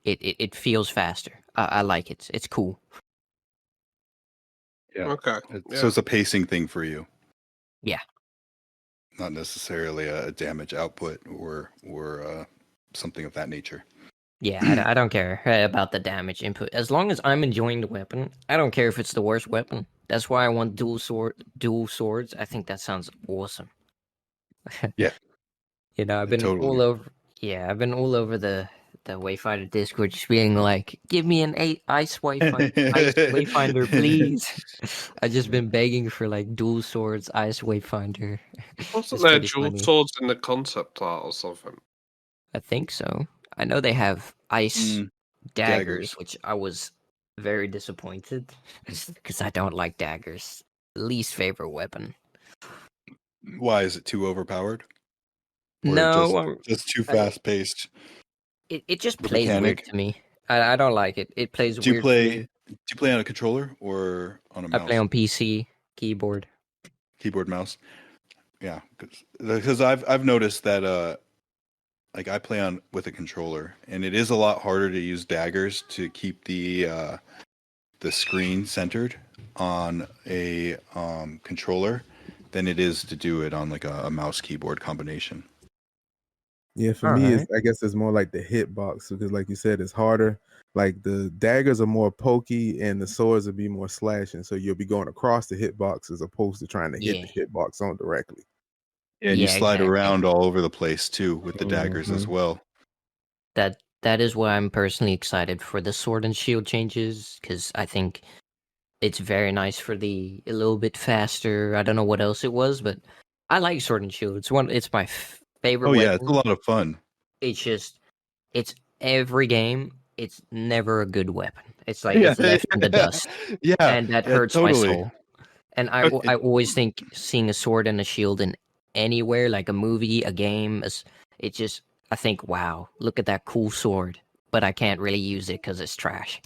it feels faster. I like it. It's cool. Yeah. Okay. So it's a pacing thing for you. Yeah. Not necessarily a damage output or something of that nature. Yeah, I don't care about the damage input. As long as I'm enjoying the weapon, I don't care if it's the worst weapon. That's why I want dual swords. I think that sounds awesome. Yeah. You know, I've been Totally. all over. Yeah, I've been all over the Wayfinder Discord, just being like, "Give me an ice Wayfinder, please." I just been begging for like dual swords, ice Wayfinder. Wasn't It's there pretty dual funny. swords in the concept art or something? I think so. I know they have ice daggers, which I was very disappointed because I don't like daggers. Least favorite weapon. Why is it too overpowered? Or No, just too I- fast paced? it just The plays weird mechanic. to me. I don't like it. It plays Do you weird to play? me. Do you play on a controller or on a I mouse? play on PC keyboard. Keyboard, mouse. Yeah, because I've noticed that like I play on with a controller, and it is a lot harder to use daggers to keep the screen centered on a controller than it is to do it on like a mouse keyboard combination. Yeah, for All me, right. I guess it's more like the hitbox because, like you said, it's harder. Like the daggers are more pokey, and the swords will be more slashing. So you'll be going across the hitbox as opposed to trying to hit Yeah. the hitbox on directly. And you Yeah, slide exactly. around all over the place too with the daggers as Mhm. well. That is why I'm personally excited for the sword and shield changes, because I think it's very nice for a little bit faster. I don't know what else it was, but I like sword and shield. It's my favorite Oh yeah, it's a weapon. lot of fun. It's just it's every game. It's never a good weapon. It's like Yeah, it's left in the dust, yeah, and that hurts my totally. soul. And It- I always think seeing a sword and a shield in anywhere, like a movie, a game, it just I think, wow, look at that cool sword, but I can't really use it because it's trash.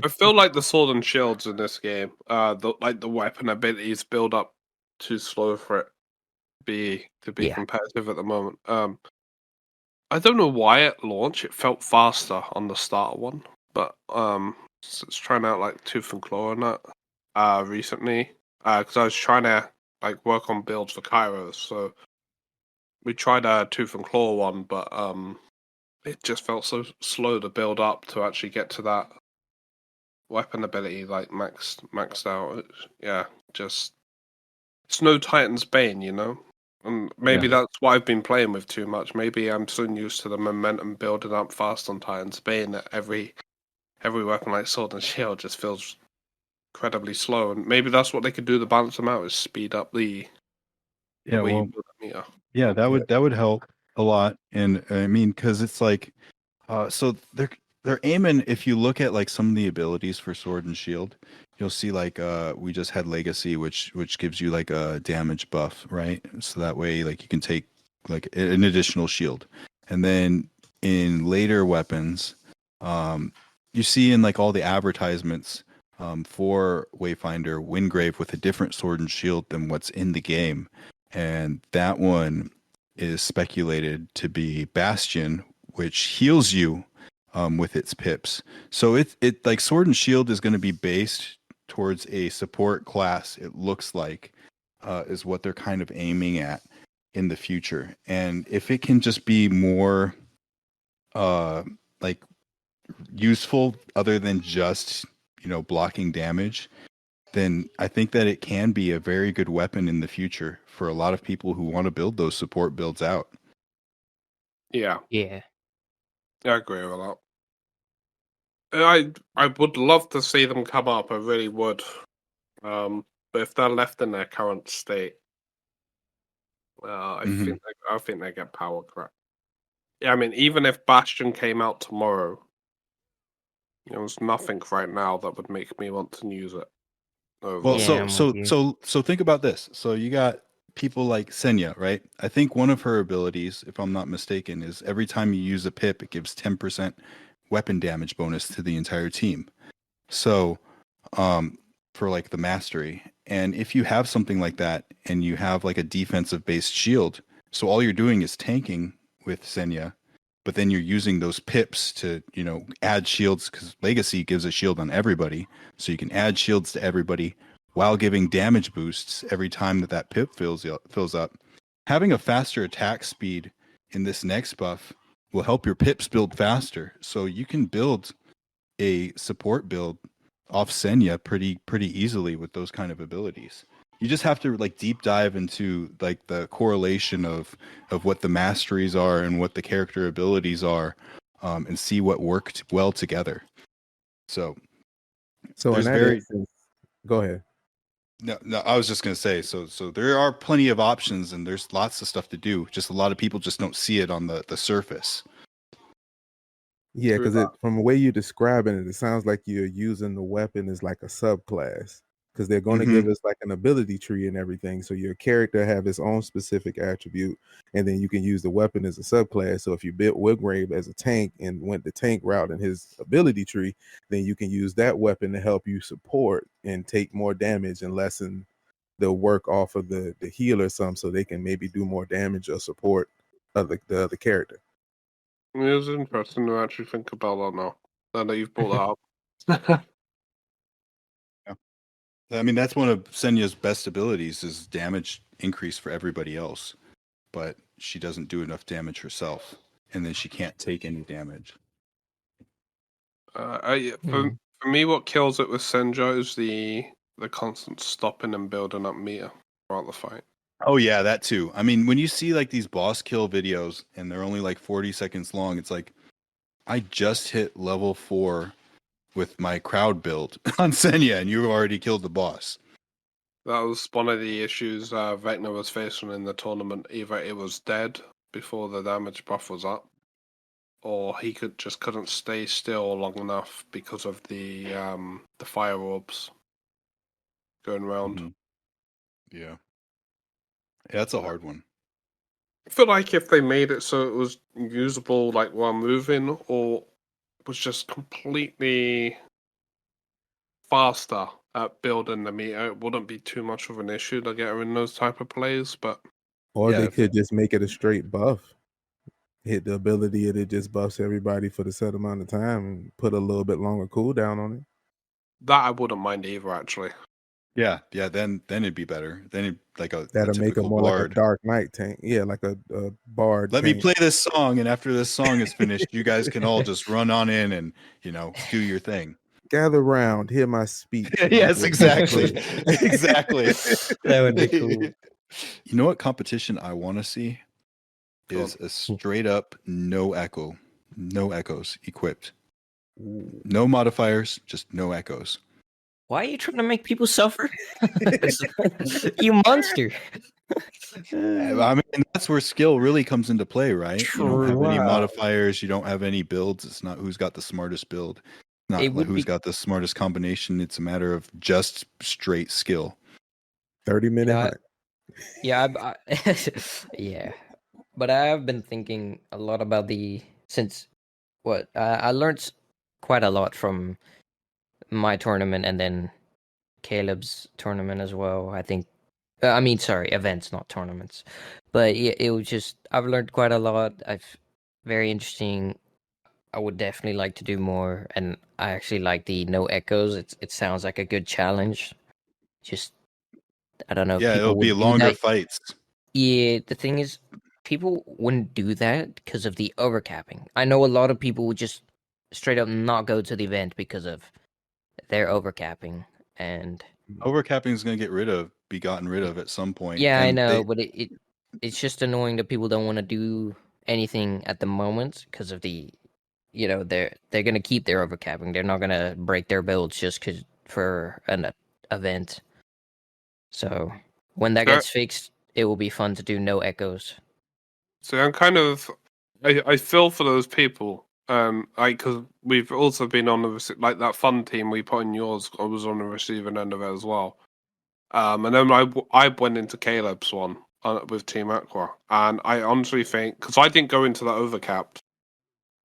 I feel like the sword and shields in this game, the weapon abilities build up too slow for it to be Yeah. competitive at the moment. I don't know why at launch it felt faster on the starter one, but it's trying out like Tooth and Claw on that recently because I was trying to like work on builds for Kairos, so we tried a Tooth and Claw one, but it just felt so slow to build up to actually get to that weapon ability like maxed out. Just it's no Titan's Bane, you know. And maybe that's what I've been playing with too much. Maybe I'm so used to the momentum building up fast on Titan's Bane that every weapon like Sword and Shield just feels incredibly slow. And maybe that's what they could do to balance them out is speed up the way you build the meter. Yeah, that would help a lot. And I mean, because it's like, so they're aiming. If you look at like some of the abilities for Sword and Shield, you'll see like we just had Legacy, which gives you like a damage buff, right? So that way, like you can take like an additional shield, and then in later weapons, you see in like all the advertisements for Wayfinder, Wingrave with a different Sword and Shield than what's in the game. And that one is speculated to be Bastion, which heals you with its pips. So it like Sword and Shield is going to be based towards a support class. It looks like is what they're kind of aiming at in the future. And if it can just be more like useful other than just blocking damage, then I think that it can be a very good weapon in the future for a lot of people who want to build those support builds out. Yeah, Yeah. I agree with that. I would love to see them come up. I really would. But if they're left in their current state, I think they get power crap. Yeah, I mean, even if Bastion came out tomorrow, there's nothing right now that would make me want to use it. Well, Yeah, I'm with you. so think about this. So you got people like Senja, right? I think one of her abilities, if I'm not mistaken, is every time you use a pip, it gives 10% weapon damage bonus to the entire team. So, for like the mastery, and if you have something like that, and you have like a defensive based shield, so all you're doing is tanking with Senja, but then you're using those pips to, add shields, because Legacy gives a shield on everybody, so you can add shields to everybody while giving damage boosts every time that pip fills up. Having a faster attack speed in this next buff will help your pips build faster, so you can build a support build off Senja pretty easily with those kind of abilities. You just have to like deep dive into like the correlation of what the masteries are and what the character abilities are, and see what worked well together. So So in there's that very instance, go ahead. no, I was just gonna say, so there are plenty of options and there's lots of stuff to do. Just a lot of people just don't see it on the surface. Yeah, True because that. from the way you're describing it, it sounds like you're using the weapon as like a subclass. Because they're going to give us like an ability tree and everything. So your character have its own specific attribute, and then you can use the weapon as a subclass. So if you built Wilgrave as a tank and went the tank route in his ability tree, then you can use that weapon to help you support and take more damage and lessen the work off of the healer some, so they can maybe do more damage or support of the other character. It was interesting to actually think about that now that you've brought that up. I mean, that's one of Senya's best abilities is damage increase for everybody else, but she doesn't do enough damage herself, and then she can't take any damage. For me, what kills it with Senja is the constant stopping and building up meter throughout the fight. Oh yeah, that too. I mean, when you see like these boss kill videos and they're only like 40 seconds long, it's like I just hit level 4 with my crowd build on Senja, and you already killed the boss. That was one of the issues Vecna was facing in the tournament. Either it was dead before the damage buff was up, or he couldn't stay still long enough because of the fire orbs going around. Mm-hmm. Yeah, that's a hard one. I feel like if they made it so it was usable like while moving, or was just completely faster at building the meter, it wouldn't be too much of an issue to get her in those type of plays. But Or Yeah, they if- could just make it a straight buff. Hit the ability and it just buffs everybody for the set amount of time and put a little bit longer cooldown on it. that I wouldn't mind either, actually. Yeah, then it'd be better. Then it'd like a That'll make it typical more like a bard. Dark Knight tank. Yeah, like a bard. Let me tank. play this song, and after this song is finished, you guys can all just run on in and do your thing. Gather round, hear my speech. Yes, exactly. Exactly. That would be cool. You know what competition I want to see is a straight up no echoes equipped. No modifiers, just no echoes. Why are you trying to make people suffer? You monster. I mean, that's where skill really comes into play, right? You don't have any True. modifiers, you don't have any builds. It's not who's got the smartest build, not It like would who's be- got the smartest combination. It's a matter of just straight skill. 30-minute Yeah, hunt. Yeah, yeah. But I have been thinking a lot about I learned quite a lot from my tournament and then Caleb's tournament as well. I think, events, not tournaments. But yeah, it was just I've learned quite a lot. Very interesting. I would definitely like to do more, and I actually like the no echoes. It sounds like a good challenge. Just I don't know. If Yeah, people it'll be would do longer that. fights. Yeah, the thing is, people wouldn't do that because of the overcapping. I know a lot of people would just straight up not go to the event because of their overcapping. And Overcapping is going to be gotten rid of at some point. yeah, I And know, but it's just annoying that people don't want to do anything at the moment because of they're gonna keep their overcapping. They're not gonna break their builds just for an event. So when that gets fixed, it will be fun to do no echoes. So I'm kind of, I feel for those people, because we've also been on like that fun team we put in yours. I was on the receiving end of it as well. And then I went into Caleb's one with Team Aqua, and I honestly think because I didn't go into that overcapped,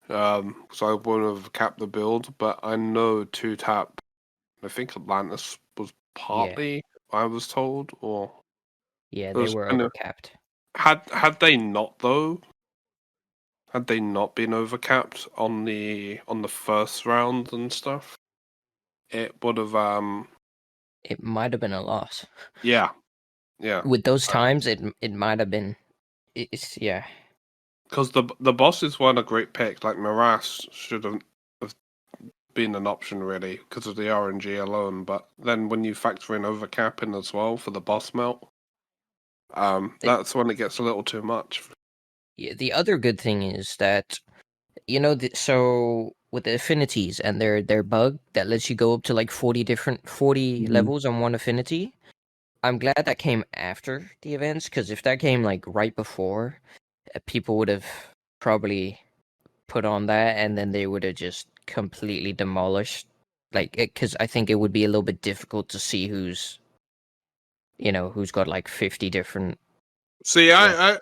So I won't have capped the build, but I know 2-tap. I think Atlantis was partly, I was told, or Yeah, it they was were kind of overcapped. had they not though. Had they not been overcapped on the first round and stuff, it would have It might have been a loss. yeah. With those times, it might have been. It's yeah. Because the bosses weren't a great pick. Like Morass should have been an option really because of the RNG alone. But then when you factor in overcapping as well for the boss melt, that's when it gets a little too much. Yeah, the other good thing is that so with the affinities and their bug that lets you go up to like 40 Mhm. levels on one affinity. I'm glad that came after the events, because if that came like right before, people would have probably put on that, and then they would have just completely demolished. Like, because I think it would be a little bit difficult to see who's got like 50 different. See, I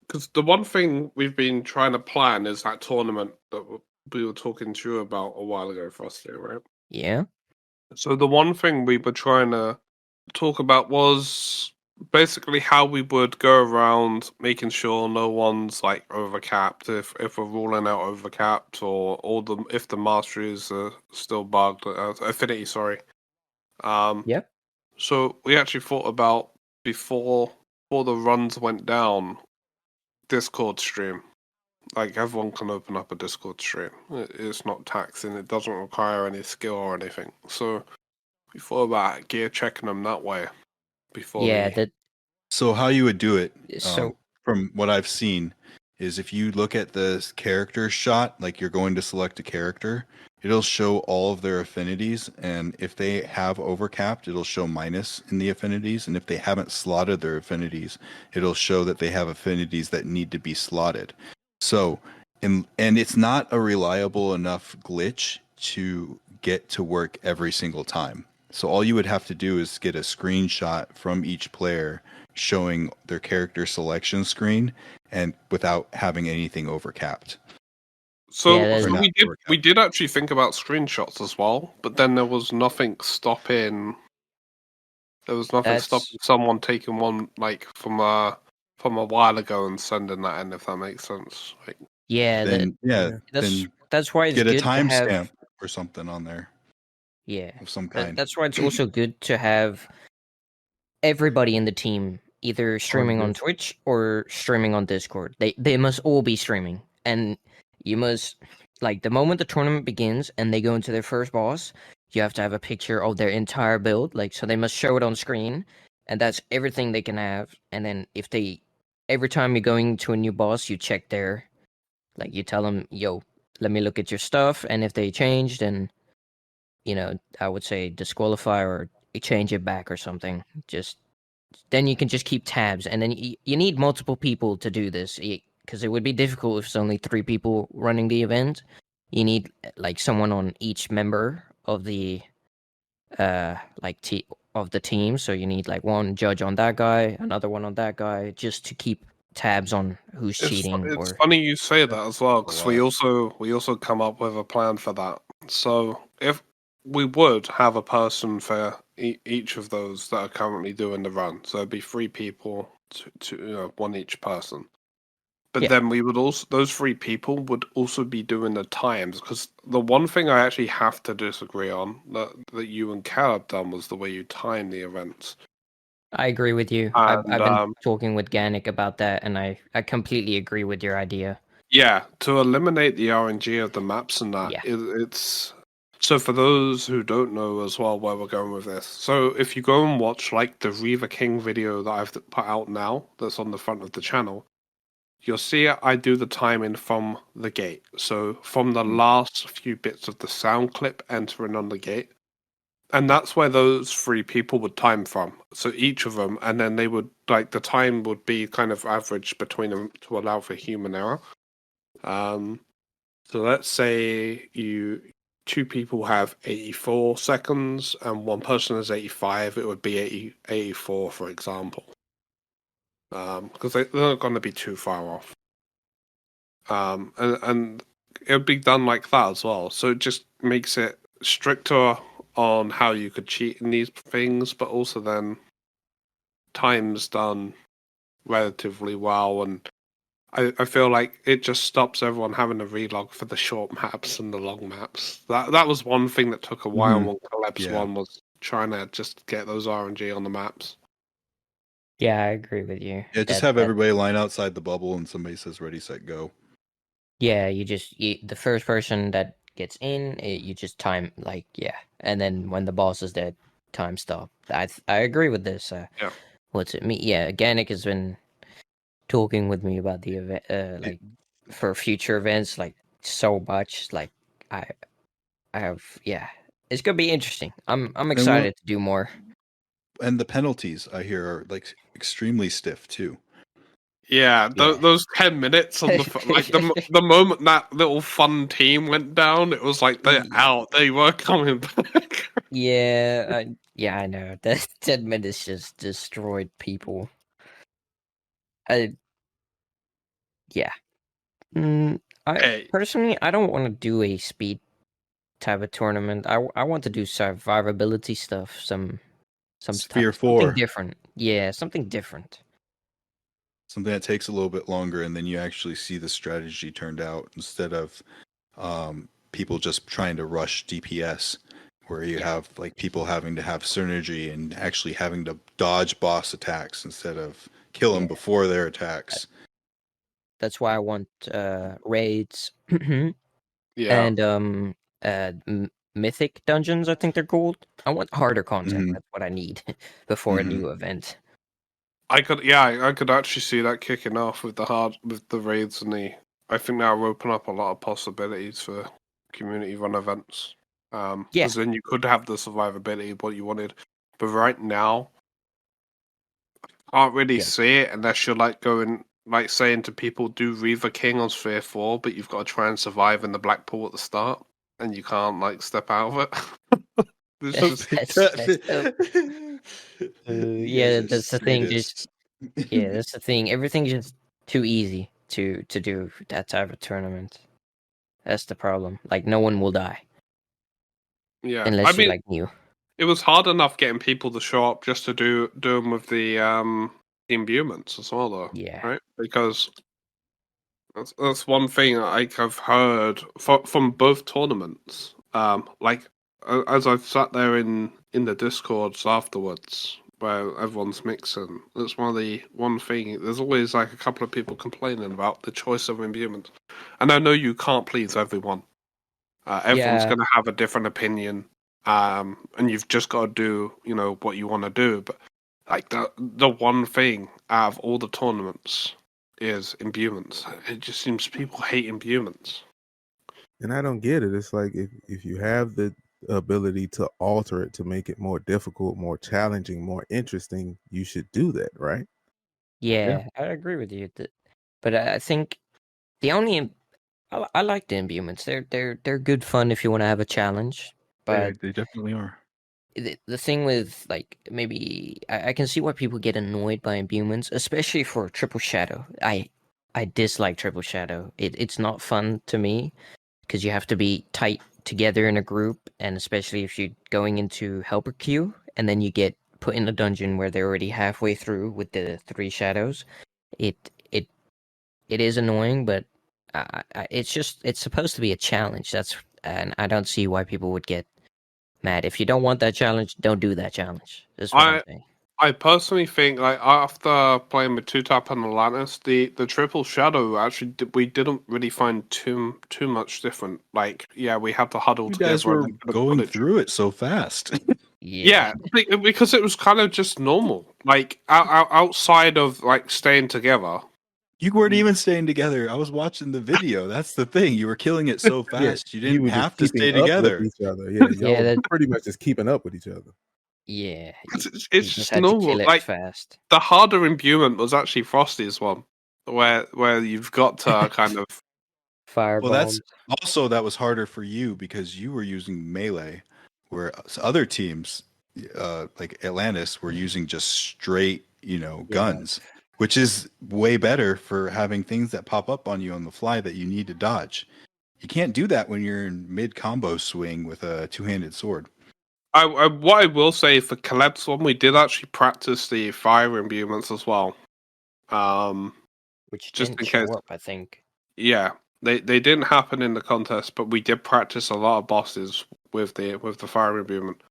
because the one thing we've been trying to plan is that tournament that we were talking to you about a while ago, Frosty, right? Yeah. So the one thing we were trying to talk about was basically how we would go around making sure no one's like overcapped if we're ruling out overcapped or if the masteries are still bugged, affinity, sorry. Yep. So we actually thought about before the runs went down, Discord stream. Like everyone can open up a Discord stream. It's not taxing. It doesn't require any skill or anything. So we thought about gear checking them that way before Yeah. we. So how you would do it, So from what I've seen, is if you look at the character shot, like you're going to select a character, it'll show all of their affinities, and if they have overcapped, it'll show minus in the affinities, and if they haven't slotted their affinities, it'll show that they have affinities that need to be slotted. So, and it's not a reliable enough glitch to get to work every single time. So all you would have to do is get a screenshot from each player showing their character selection screen and without having anything overcapped. So, Yeah, so not we overcapped. did actually think about screenshots as well, but then there was nothing stopping. There was nothing that's stopping someone taking one like from a while ago and sending that in, if that makes sense. Like, yeah. Then Yeah. then That's why it's get a good to have. timestamp or something on there Yeah. of some kind. That's why it's also good to have everybody in the team either streaming on Discord. Twitch or streaming on Discord. They must all be streaming, and you must, like, the moment the tournament begins and they go into their first boss, you have to have a picture of their entire build, like, so they must show it on screen, and that's everything they can have. And then if they every time you're going to a new boss, you check their, like, you tell them, yo, let me look at your stuff, and if they change, then I would say disqualify or change it back or something. Just then you can just keep tabs, and then you need multiple people to do this, because it would be difficult if it's only 3 people running the event. You need like someone on each member of the of the team. So you need like one judge on that guy, another one on that guy, just to keep tabs on who's cheating it's or. funny you say that as well, A because lot. we also come up with a plan for that. So if we would have a person for each of those that are currently doing the run, so it'd be 3 people to one each person. But Yeah. then we would also those 3 people would also be doing the times, because the one thing I actually have to disagree on that you and Caleb done was the way you time the events. I agree with you. I've And I've been talking with Ganik about that, and I completely agree with your idea. yeah, to eliminate the RNG of the maps and that, Yeah. it's so for those who don't know as well where we're going with this. So if you go and watch like the Reaver King video that I've put out now, that's on the front of the channel, you'll see I do the timing from the gate. So from the last few bits of the sound clip entering on the gate. And that's where those 3 people would time from. So each of them, and then they would like the time would be kind of averaged between them to allow for human error. So let's say 2 people have 84 seconds and one person has 85. It would be 84, for example, because they're not going to be too far off. And it'd be done like that as well. So it just makes it stricter on how you could cheat in these things, but also then time's done relatively well, and I feel like it just stops everyone having to relog for the short maps and the long maps. That was one thing that took a while Mhm. on Collapse Yeah. 1 was trying to just get those RNG on the maps. Yeah, I agree with you. Yeah, just have everybody line outside the bubble and somebody says ready, set, go. Yeah, the first person that gets in, you just time and then when the boss is dead, time stop. I agree with this. Yeah. What's it? Yeah, Organic has been talking with me about the event, for future events, like so much. Like I have, it's gonna be interesting. I'm excited to do more. And the penalties I hear are like extremely stiff too. Yeah, Yeah. those 10 minutes on the moment that little fun team went down, it was like they're out. They were coming back. Yeah, I know that 10 minutes just destroyed people. Yeah. I Hey, personally, I don't want to do a speed type of tournament. I want to do survivability stuff. Some Sphere stuff, something 4. different. Yeah, something different. Something that takes a little bit longer, and then you actually see the strategy turned out instead of people just trying to rush DPS, where you have like people having to have synergy and actually having to dodge boss attacks instead of kill them before their attacks. That's why I want raids yeah. and mythic dungeons. I think they're called. I want harder content. Mhm. That's what I need before a new event. I could actually see that kicking off with the raids and the. I think that will open up a lot of possibilities for community run events. Because then you could have the survivability what you wanted, but right now, can't really see it unless you're like going like saying to people do Reaver King on Sphere 4, but you've got to try and survive in the black pool at the start, and you can't like step out of it. This Yeah, that's the thing. That's the thing. Everything's just too easy to do that type of tournament. That's the problem. Like no one will die yeah, unless you like new. it was hard enough getting people to show up just to do them with the imbuements as well, though. Yeah. Right, because that's one thing like I've heard from both tournaments. Like as I've sat there in the discords afterwards where everyone's mixing, that's one thing. There's always like a couple of people complaining about the choice of imbuements, and I know you can't please everyone. Everyone's going to have a different opinion, and you've just got to do what you want to do. But like the one thing out of all the tournaments is imbuements. It just seems people hate imbuements. And I don't get it. It's like if you have the ability to alter it to make it more difficult, more challenging, more interesting, you should do that, right? Yeah, I agree with you. But I think the only I like the imbuements. They're good fun if you want to have a challenge. But they definitely are. the thing with like maybe I can see why people get annoyed by imbuements, especially for triple shadow. I dislike triple shadow. It's not fun to me because you have to be tight together in a group, and especially if you're going into helper queue and then you get put in a dungeon where they're already halfway through with the 3 shadows. It is annoying, but it's supposed to be a challenge. And I don't see why people would get mad. If you don't want that challenge, don't do that challenge. That's what I'm saying. I personally think, like, after playing with 2-Tap and Atlantis, the triple shadow actually we didn't really find too much different. Like, yeah, we had to huddle You together. guys were and going through it so fast. Yeah, because it was kind of just normal. Like outside of like staying together. You weren't even staying together. I was watching the video. That's the thing. You were killing it so fast. You didn't have to stay together. With each other. Yeah, y'all pretty much just keeping up with each other. Yeah, it's just normal. Like fast. The harder imbuement was actually Frosty's one, where you've got to kind of fireball. Well, that was harder for you because you were using melee, where other teams, like Atlantis, were using just straight, guns, which is way better for having things that pop up on you on the fly that you need to dodge. You can't do that when you're in mid combo swing with a two-handed sword. What I will say for Caleb's one, we did actually practice the fire imbuements as well. Which just didn't in show case. up, I think. Yeah, they didn't happen in the contest, but we did practice a lot of bosses with the fire imbuement,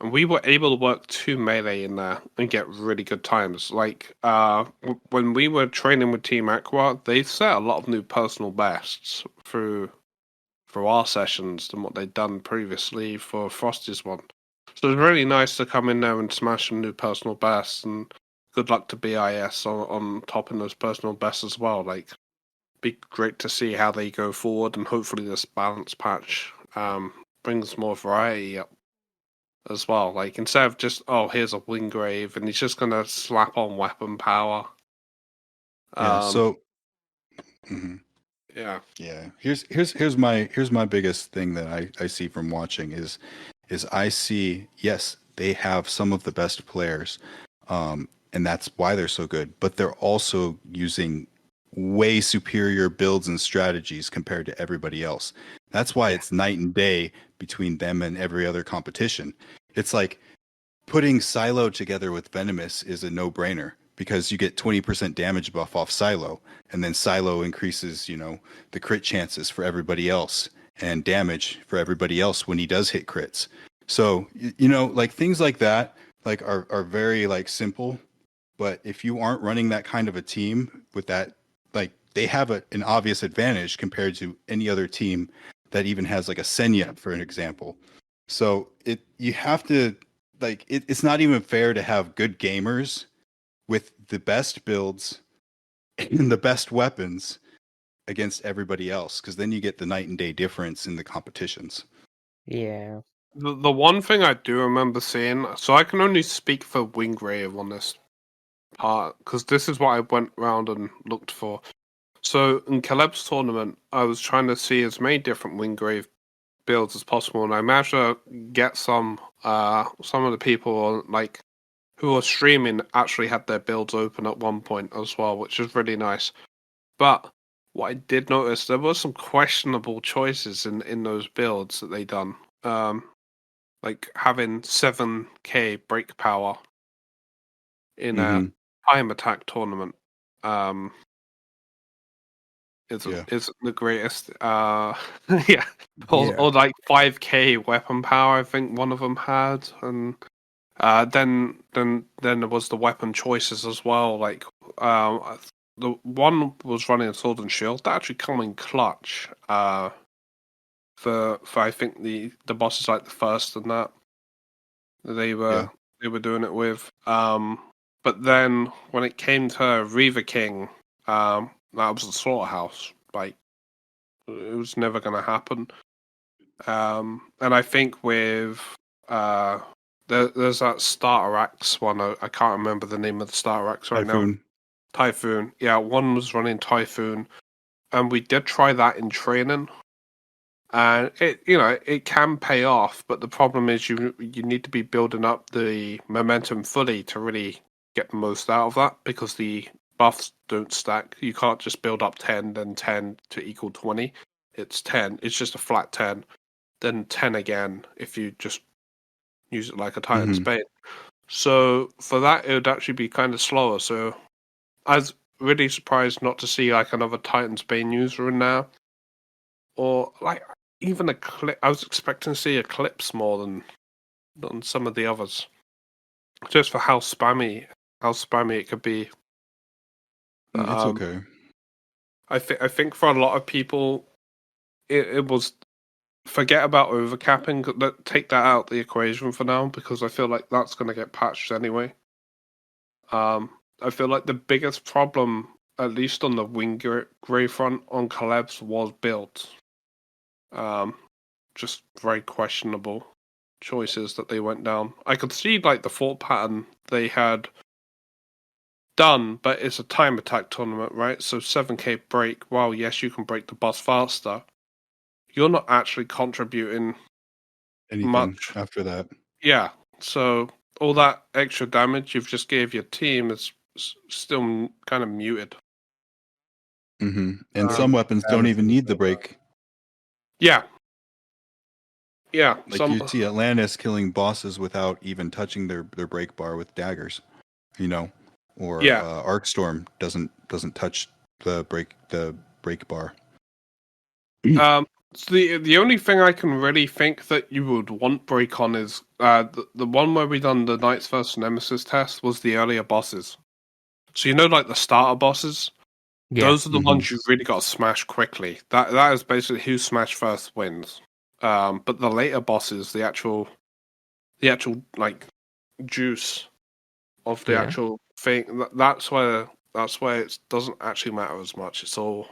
and we were able to work 2 melee in there and get really good times. Like when we were training with Team Aqua, they set a lot of new personal bests through our sessions than what they'd done previously for Frosty's one. So it's really nice to come in there and smash some new personal bests, and good luck to BIS on topping those personal bests as well. Like, be great to see how they go forward, and hopefully this balance patch brings more variety up as well. Like, instead of just, oh, here's a Wingrave, and he's just gonna slap on weapon power. Yeah. So. Mhm. Yeah. Yeah. Here's my biggest thing that I see from watching is I see, yes, they have some of the best players, and that's why they're so good, but they're also using way superior builds and strategies compared to everybody else. That's why it's night and day between them and every other competition. It's like putting Silo together with Venomous is a no-brainer because you get 20% damage buff off Silo, and then Silo increases, the crit chances for everybody else and damage for everybody else when he does hit crits. So, like things like that, like are very like simple, but if you aren't running that kind of a team with that, like they have an obvious advantage compared to any other team that even has like a Senja, for an example. So you have to it's not even fair to have good gamers with the best builds and the best weapons against everybody else, because then you get the night and day difference in the competitions. Yeah. The one thing I do remember seeing, so I can only speak for Wingrave on this part, because this is what I went around and looked for. So in Caleb's tournament, I was trying to see as many different Wingrave builds as possible, and I managed to get some of the people like who are streaming actually had their builds open at one point as well, which is really nice. But what I did notice, there were some questionable choices in those builds that they done. Like having 7k break power in a time attack tournament. Isn't the greatest. Yeah. Or like 5k weapon power, I think one of them had, and then there was the weapon choices as well. Like the one was running a sword and shield that actually come in clutch. For I think the boss is like the first and that they were doing it with. But then when it came to Reaver King, that was the slaughterhouse. Like, it was never going to happen. And I think with there's that starter axe one. I can't remember the name of the starter axe right now. Typhoon. Yeah, one was running Typhoon, and we did try that in training. And it can pay off, but the problem is you need to be building up the momentum fully to really get the most out of that, because the buffs don't stack. You can't just build up 10, then 10 to equal 20. It's 10. It's just a flat 10. Then 10 again if you just use it like a Titan's Bane. So for that, it would actually be kind of slower. So I was really surprised not to see like another Titan's Bane user in there. Or like even I was expecting to see Eclipse more than some of the others, just for how spammy it could be. It's okay. I think for a lot of people, it was forget about overcapping. Take that out of the equation for now, because I feel like that's going to get patched anyway. I feel like the biggest problem, at least on the Wingrave front on Caleb's, was build. Just very questionable choices that they went down. I could see like the thought pattern they had done, but it's a time attack tournament, right? So 7k break, while yes, you can break the boss faster, you're not actually contributing anything much after that. Yeah, so all that extra damage you've just gave your team is still kind of muted. And some weapons don't even need the break. Yeah. Yeah. Like you see Atlantis killing bosses without even touching their break bar with daggers, or Yeah. Arcstorm doesn't touch the break bar. So the only thing I can really think that you would want break on is the one where we done the Knights vs Nemesis test was the earlier bosses. So like the starter bosses, those are the ones you really got to smash quickly. That is basically who smash first wins. But the later bosses, the actual like juice of the actual thing, that's where it doesn't actually matter as much. It's all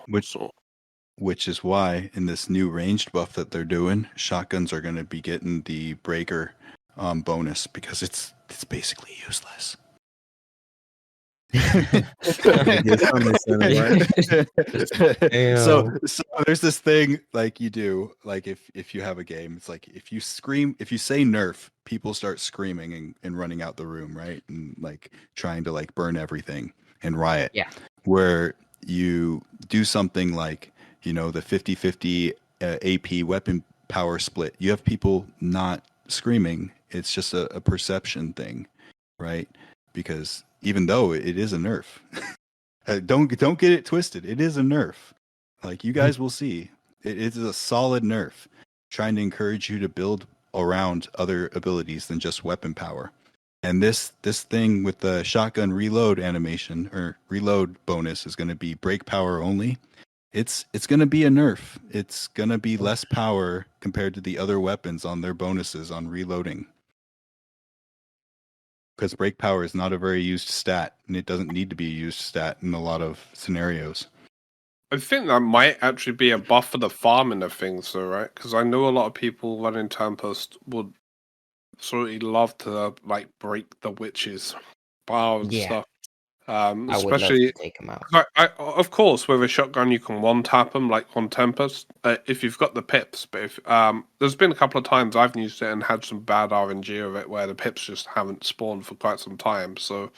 Which is why in this new ranged buff that they're doing, shotguns are going to be getting the breaker bonus because it's basically useless. So there's this thing like you do, like if you have a game, it's like if you say nerf, people start screaming and running out the room, right? And like trying to like burn everything and riot. Yeah. Where you do something like, the 50-50 AP weapon power split, you have people not screaming. It's just a perception thing, right? Because even though it is a nerf, don't get it twisted. It is a nerf. Like you guys will see, it is a solid nerf, trying to encourage you to build around other abilities than just weapon power. And this thing with the shotgun reload animation or reload bonus is going to be break power only. It's going to be a nerf. It's going to be less power compared to the other weapons on their bonuses on reloading. Because break power is not a very used stat, and it doesn't need to be a used stat in a lot of scenarios. I think that might actually be a buff for the farming of things, though, right? Because I know a lot of people running Tempest would absolutely love to like break the witches' bar and stuff. I would love Especially, to take them out. of course, with a shotgun you can one tap them like on Tempest if you've got the pips. But if there's been a couple of times I've used it and had some bad RNG of it where the pips just haven't spawned for quite some time. So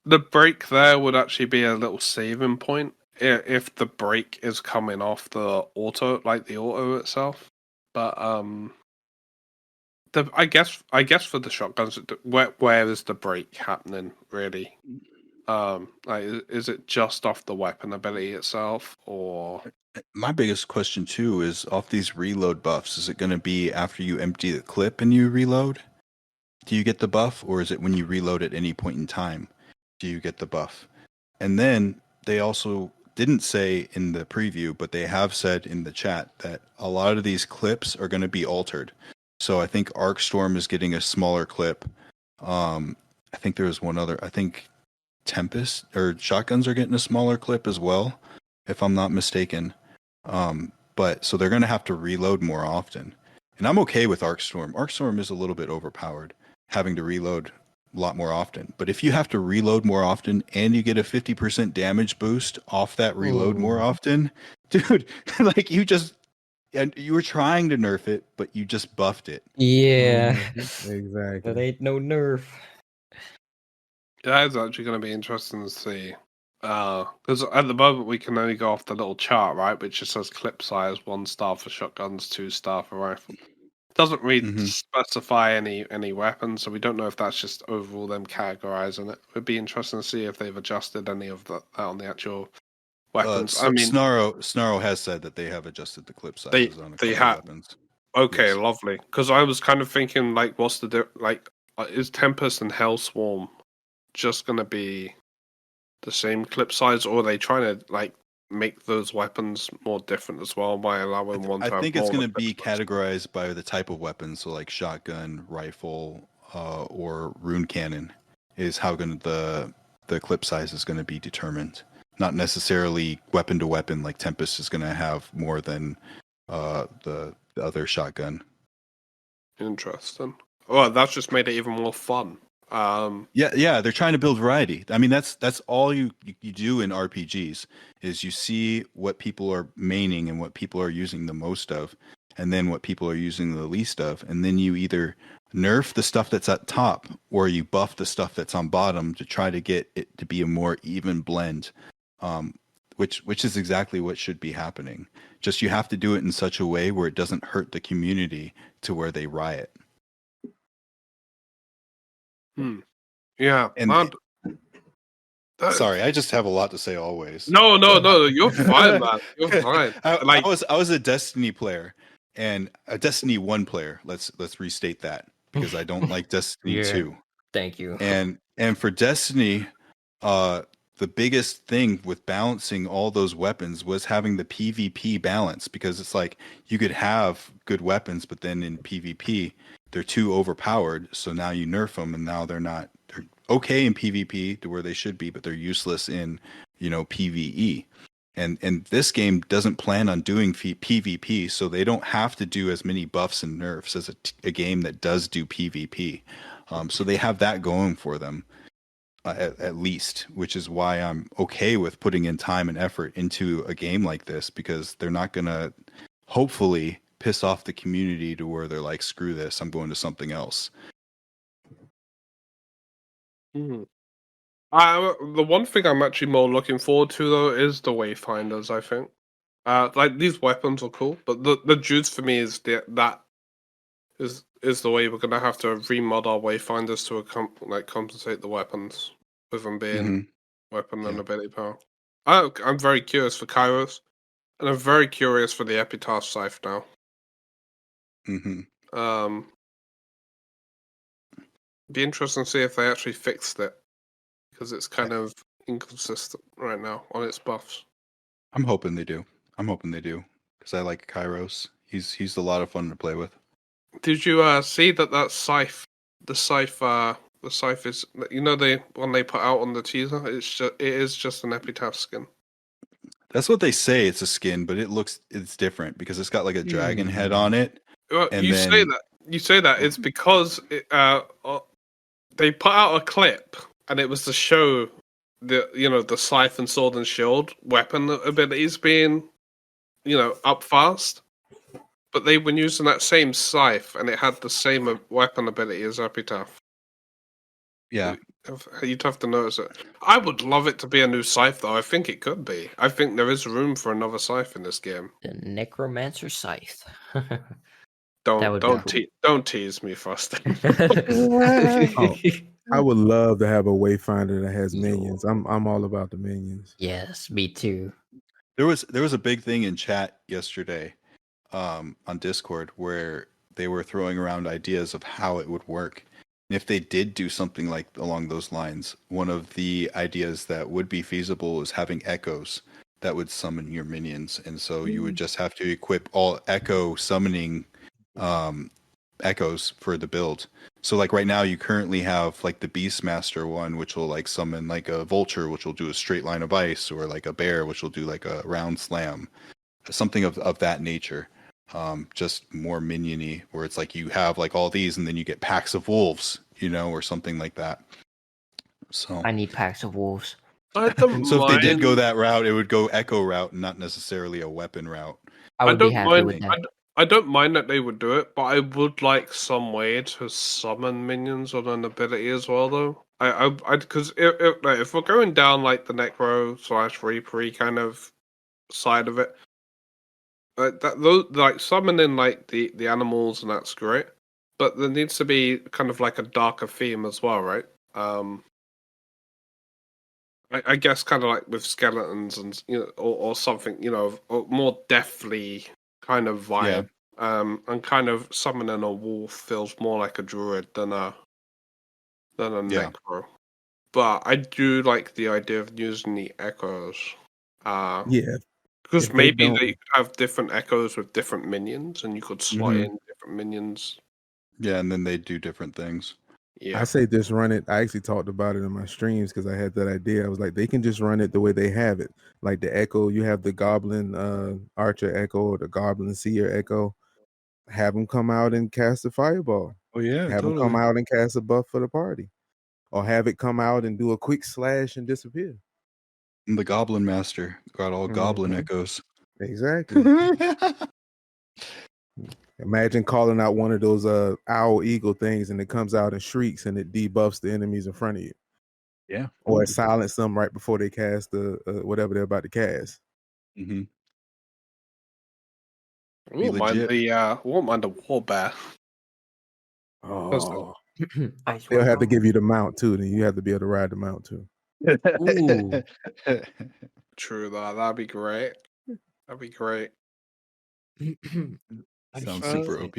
the break there would actually be a little saving point if the break is coming off the auto, like the auto itself. But I guess for the shotguns, where is the break happening really? Like, is it just off the weapon ability itself, or my biggest question too is off these reload buffs? Is it going to be after you empty the clip and you reload? Do you get the buff, or is it when you reload at any point in time? Do you get the buff? And then they also didn't say in the preview, but they have said in the chat that a lot of these clips are going to be altered. So I think Arcstorm is getting a smaller clip. I think there was one other. I think Tempest or shotguns are getting a smaller clip as well, if I'm not mistaken. But so they're going to have to reload more often. And I'm okay with Arcstorm. Arcstorm is a little bit overpowered, having to reload a lot more often. But if you have to reload more often and you get a 50% damage boost off that reload more often, dude, like and you were trying to nerf it, but you just buffed it. Yeah. Exactly. That ain't no nerf. that is actually going to be interesting to see. Because at the moment we can only go off the little chart, right, which just says clip size 1 star for shotguns, 2 star for rifle. Doesn't really specify any weapons, so we don't know if that's just overall them categorizing it. It'd be interesting to see if they've adjusted any of that on the actual weapons. I mean, Snarl has said that they have adjusted the clip sizes on a couple weapons. Okay, Yes. lovely. Because I was kind of thinking, like, what's the is Tempest and Hellswarm just going to be the same clip size, or are they trying to like make those weapons more different as well by allowing one to have I think it's more going to clip be size? categorized by the type of weapon, so like shotgun, rifle, or rune cannon is how the clip size is going to be determined. Not necessarily weapon to weapon, like Tempest is going to have more than the other shotgun. Interesting. Well, that's just made it even more fun. Yeah, they're trying to build variety. I mean, that's all you do in RPGs is you see what people are maining and what people are using the most of, and then what people are using the least of, and then you either nerf the stuff that's at top or you buff the stuff that's on bottom to try to get it to be a more even blend. which is exactly what should be happening. Just you have to do it in such a way where it doesn't hurt the community to where they riot. Yeah. And sorry, I just have a lot to say always. No, you're fine, man. You're fine. I was a Destiny player and a Destiny 1 player. Let's restate that because I don't like Destiny 2. Thank you. And for Destiny, the biggest thing with balancing all those weapons was having the PvP balance, because it's like you could have good weapons, but then in PvP they're too overpowered. So now you nerf them, and now they're okay in PvP to where they should be, but they're useless in, PvE. And this game doesn't plan on doing PvP, so they don't have to do as many buffs and nerfs as a game that does do PvP. So they have that going for them, at least, which is why I'm okay with putting in time and effort into a game like this, because they're not going to, hopefully, piss off the community to where they're like, screw this, I'm going to something else. The one thing I'm actually more looking forward to, though, is the Wayfinders, I think. Like, these weapons are cool, but the juice for me is that is the way we're going to have to remod our Wayfinders to compensate the weapons with them being weapon and ability power. I'm very curious for Kairos, and I'm very curious for the Epitaph Scythe now. Be interesting to see if they actually fixed it, because it's kind of inconsistent right now on its buffs. I'm hoping they do, because I like Kairos. He's a lot of fun to play with. Did you see that scythe? The scythe is, the one they put out on the teaser. It is just an Epitaph skin. That's what they say. It's a skin, but it's different because it's got like a dragon head on it. Well, you say that it's because they put out a clip, and it was to show the scythe and sword and shield weapon abilities being up fast. But they've been using that same scythe, and it had the same weapon ability as Epitaph. Yeah. You'd have to notice it. I would love it to be a new scythe, though. I think it could be. I think there is room for another scythe in this game. The Necromancer Scythe. Don't tease me, Frosty. I would love to have a Wayfinder that has minions. I'm all about the minions. Yes, me too. There was a big thing in chat yesterday, on Discord, where they were throwing around ideas of how it would work. And if they did do something like along those lines, one of the ideas that would be feasible is having echoes that would summon your minions. And so you would just have to equip all echo summoning echoes for the build. So like right now you currently have like the Beastmaster one, which will like summon like a vulture, which will do a straight line of ice, or like a bear, which will do like a round slam, something of that nature. Just more minion-y, where it's like you have like all these and then you get packs of wolves, or something like that. So I need packs of wolves. So if they did go that route, it would go echo route and not necessarily a weapon route. I would be happy with that. I don't mind that they would do it, but I would like some way to summon minions on an ability as well, though. Because if we're going down like the Necro/Reaper kind of side of it, summoning like the animals, and that's great, but there needs to be kind of like a darker theme as well, right? I guess kind of like with skeletons and or something, or more deathly kind of vibe. Yeah. And kind of summoning a wolf feels more like a druid than a necro. But I do like the idea of using the echoes. Because maybe they could have different echoes with different minions, and you could slot in different minions. Yeah, and then they do different things. Yeah. I say just run it. I actually talked about it in my streams because I had that idea. I was like, they can just run it the way they have it. Like the echo, you have the goblin archer echo or the goblin seer echo. Have them come out and cast a fireball. Oh yeah, have them come out and cast a buff for the party, or have it come out and do a quick slash and disappear. And the Goblin Master got all goblin echoes. Exactly. Imagine calling out one of those owl eagle things, and it comes out and shrieks, and it debuffs the enemies in front of you. Yeah. or silence them right before they cast the whatever they're about to cast. Mm-hmm. I won't mind the war bear. Oh, Ice they'll have to Warrior. give you the mount too. Then you have to be able to ride the mount too. Ooh. True that. That'd be great. That'd be great. Sounds Uh, super OP.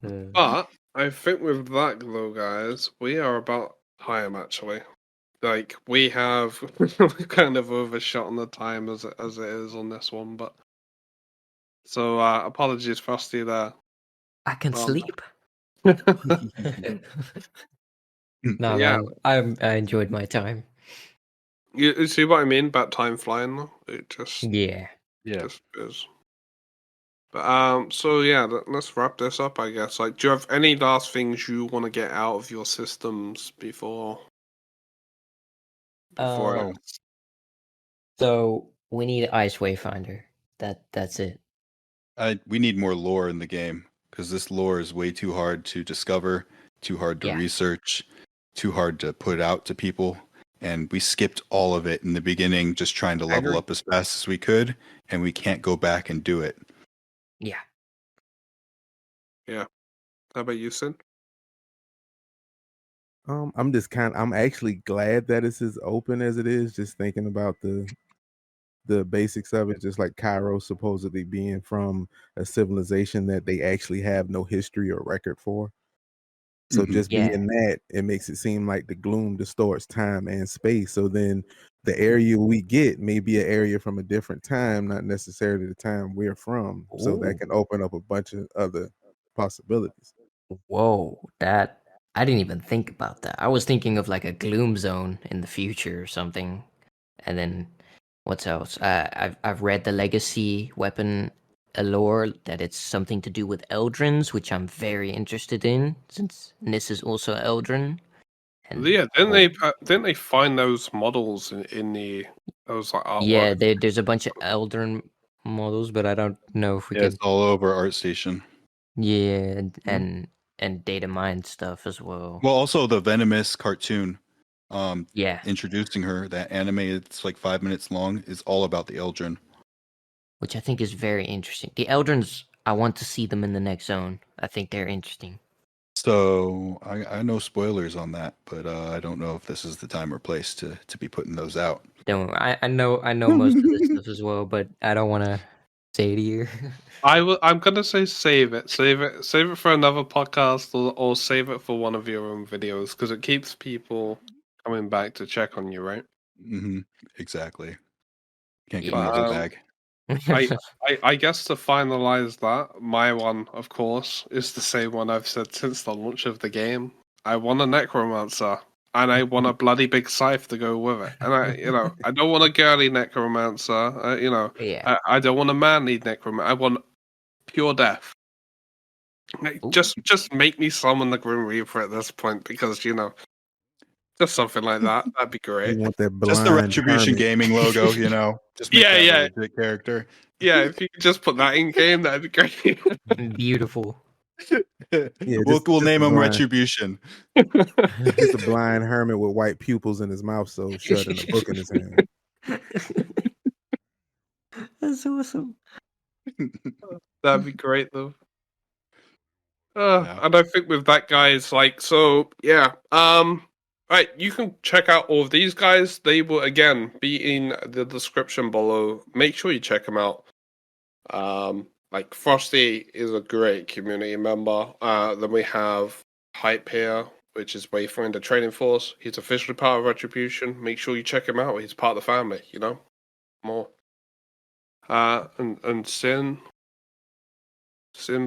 But I think with that though, guys, we are about time actually. Like we have kind of overshot on the time as it is on this one, but so apologies, Frosty there. I can Um, sleep. No, Yeah. man, I enjoyed my time. You see what I mean about time flying though? It just Yeah. just is. But so yeah, let's wrap this up, I guess. Like, do you have any last things you want to get out of your systems before? Oh. So we need Ice Wayfinder. That's it. We need more lore in the game because this lore is way too hard to discover, too hard to Yeah. research, too hard to put out to people. And we skipped all of it in the beginning, just trying to level agree. up as fast as we could, and we can't go back and do it. Yeah. How about you, Sin? I'm actually glad that it's as open as it is. Just thinking about the basics of it, just like Cairo supposedly being from a civilization that they actually have no history or record for. So Mhm. just Yeah. being that, it makes it seem like the Gloom distorts time and space. So then the area we get may be an area from a different time, not necessarily the time we're from. So that Ooh. can open up a bunch of other possibilities. Whoa, that I didn't even think about that. I was thinking of like a gloom zone in the future or something. And then what's else? I've read the legacy weapon lore that it's something to do with Eldrins, which I'm very interested in since Nis is also Eldrin. And Yeah, didn't they find those models in the those like artwork? yeah, there's a bunch of Eldrin models, but I don't know if we Yeah, it's could. all over ArtStation. Yeah, Mhm. and data mine stuff as well. Well, also the Venomous cartoon, Yeah, introducing her, that anime, it's like 5 minutes long, is all about the Eldrin. which I think is very interesting. The Eldrins, I want to see them in the next zone. I think they're interesting. So I know spoilers on that, but I don't know if this is the time or place to be putting those out. Don't worry, I know most of this stuff as well, but I don't want to say it here. I'm gonna say save it for another podcast, or save it for one of your own videos because it keeps people coming back to check on you, right? Mm-hmm. Exactly. Can't get Yeah. enough of bag. I guess to finalize that, my one, of course, is the same one I've said since the launch of the game. I want a necromancer, and I want a bloody big scythe to go with it. And I don't want a girly necromancer. Yeah. I don't want a manly necromancer. I want pure death. Like, Ooh. just make me summon the Grim Reaper at this point, because just something like that. That'd be You great. want that Just the blind Retribution hermit. gaming logo, just make that Yeah. a legit character. Yeah, if you could just put that in game, that'd be great. Beautiful. Yeah, we'll just name a him blind, Retribution. just a blind hermit with white pupils in his mouth so shut and a book in his hand. That's awesome. That'd be great, though. Yeah. And I think with that, guys, yeah. Right, you can check out all of these guys. They will again be in the description below. Make sure you check them out. Like Frosty is a great community member. Then we have Hype here, which is Wayfinder Training Force. He's officially part of Retribution. Make sure you check him out. He's part of the family. More. And Sin,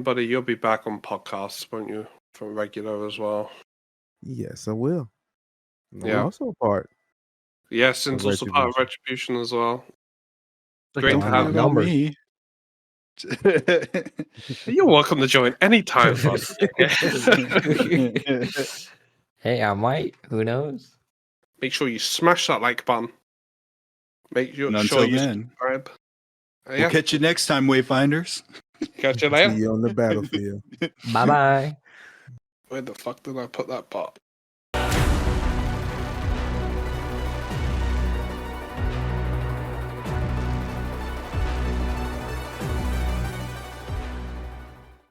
buddy, you'll be back on podcasts, won't you? For regular as well. Yes, I will. I'm Yeah. also a part. Yeah, Sin's also part of Retribution as well. Great to have you. About me. You're welcome to join anytime, Frosty. Hey, I might. Who knows? Make sure you smash that like button. Make sure Until you then, subscribe. we'll catch you next time, Wayfinders. Catch you See later. you on the battlefield. Bye bye. Where the fuck did I put that bot?